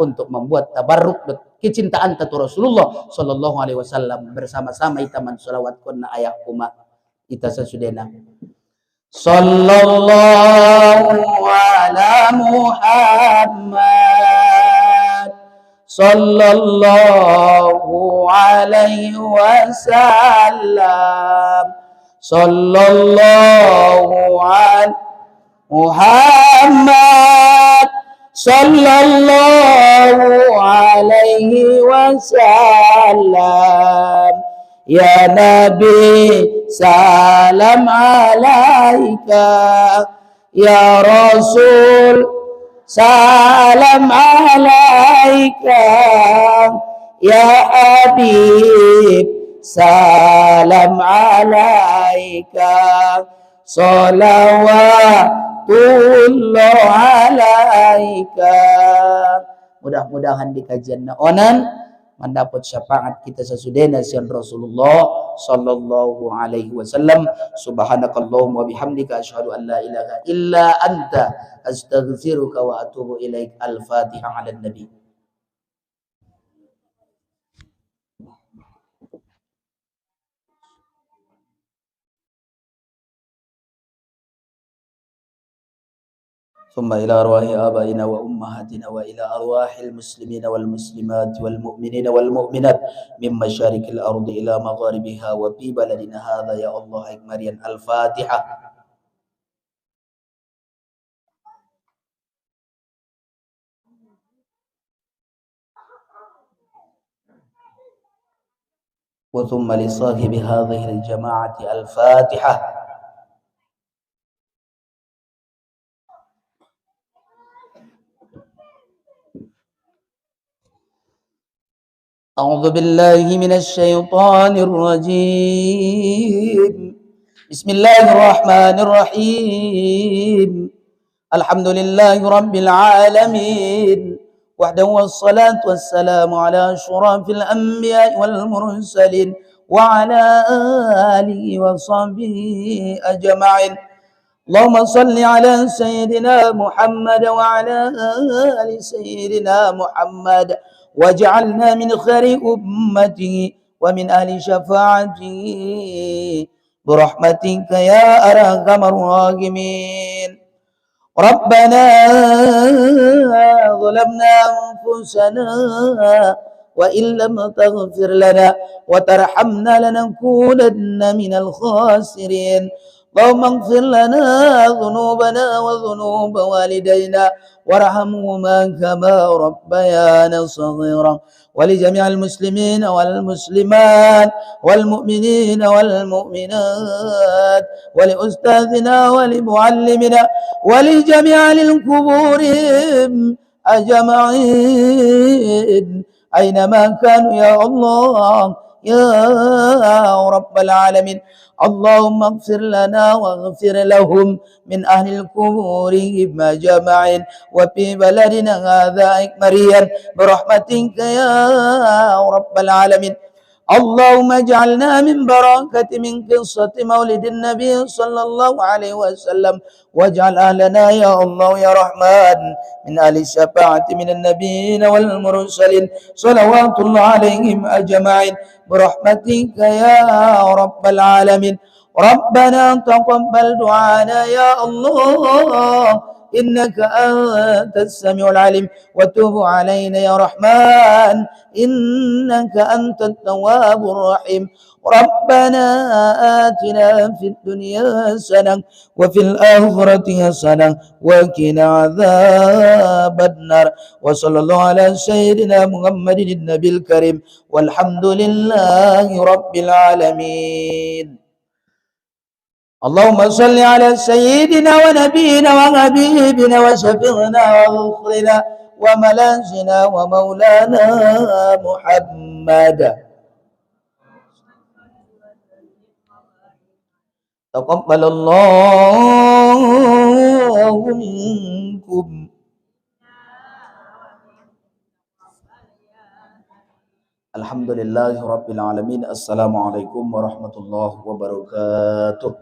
untuk membuat tabarruk kecintaan tatu Rasulullah sallallahu alaihi wasallam bersama-sama kita man salawat kunna ayah kita sesudena sallallahu ala Muhammad sallallahu alaihi wasallam sallallahu ala Muhammad sallallahu alaihi wasallam ya Nabi salam alaika ya Rasul salam alaika ya Habib salam alaika salawatullah alaika mudah-mudahan di kajian naonan mendapat syafaat kita sesudahnya sian Rasulullah sallallahu alaihi wasallam subhanakallahumma wa bihamdika asyhadu an la ilaha illa anta astaghfiruka wa atubu ilaik al-fatihah ala nabi ثم إلى أرواح آبائنا وأمهاتنا وإلى أرواح المسلمين والمسلمات والمؤمنين والمؤمنات من مشارق الأرض إلى مغاربها وفي بلدنا هذا يا الله أكبر. الفاتحة. وثم لصاحب هذه الجماعة الفاتحة. أعوذ بالله من الشيطان الرجيم. بسم الله الرحمن الرحيم. الحمد لله رب العالمين وحده، والصلاة والسلام على أشرف الأنبياء والمرسلين وعلى آله وصحبه أجمعين. اللهم صل على سيدنا محمد وعلى آل سيدنا محمد، واجعلنا من خير أمته ومن أهل شفاعته برحمتك يا أرحم الراحمين. ربنا ظلمنا أنفسنا وإن لم تغفر لنا وترحمنا لنكونن من الخاسرين. اللهم اغفر لنا ذنوبنا وذنوب والدينا وارحمهما كما ربيانا صغيرا، ولجميع المسلمين والمسلمات والمؤمنين والمؤمنات ولأستاذنا ولمعلمنا ولجميع القبور أجمعين أينما كانوا يا الله يا رب العالمين. اللهم اغفر لنا واغفر لهم من أهل القبور أجمعين وفي بلدنا هذا أكمريا برحمتك يا رب العالمين. اللهم اجعلنا من بركة من قصة مولد النبي صلى الله عليه وسلم، واجعل أهلنا يا الله يا رحمن من أهل الشفاعة من النبيين والمرسلين صلوات الله عليهم أجمعين برحمتك يا رب العالمين. ربنا تقبل دعانا يا الله إنك أنت السميع العليم، وتب علينا يا رحمن إنك أنت التواب الرحيم. ربنا آتنا في الدنيا حسنة وفي الآخرة حسنة وقنا عذاب النار. وصلى الله على سيدنا محمد النبي الكريم والحمد لله رب العالمين. اللهم صل على سيدنا ونبينا وحبيبنا وشفيعنا وغفرنا وملاذنا ومولانا محمد. تقبل الله منكم. الحمد لله رب العالمين. السلام عليكم ورحمة الله وبركاته.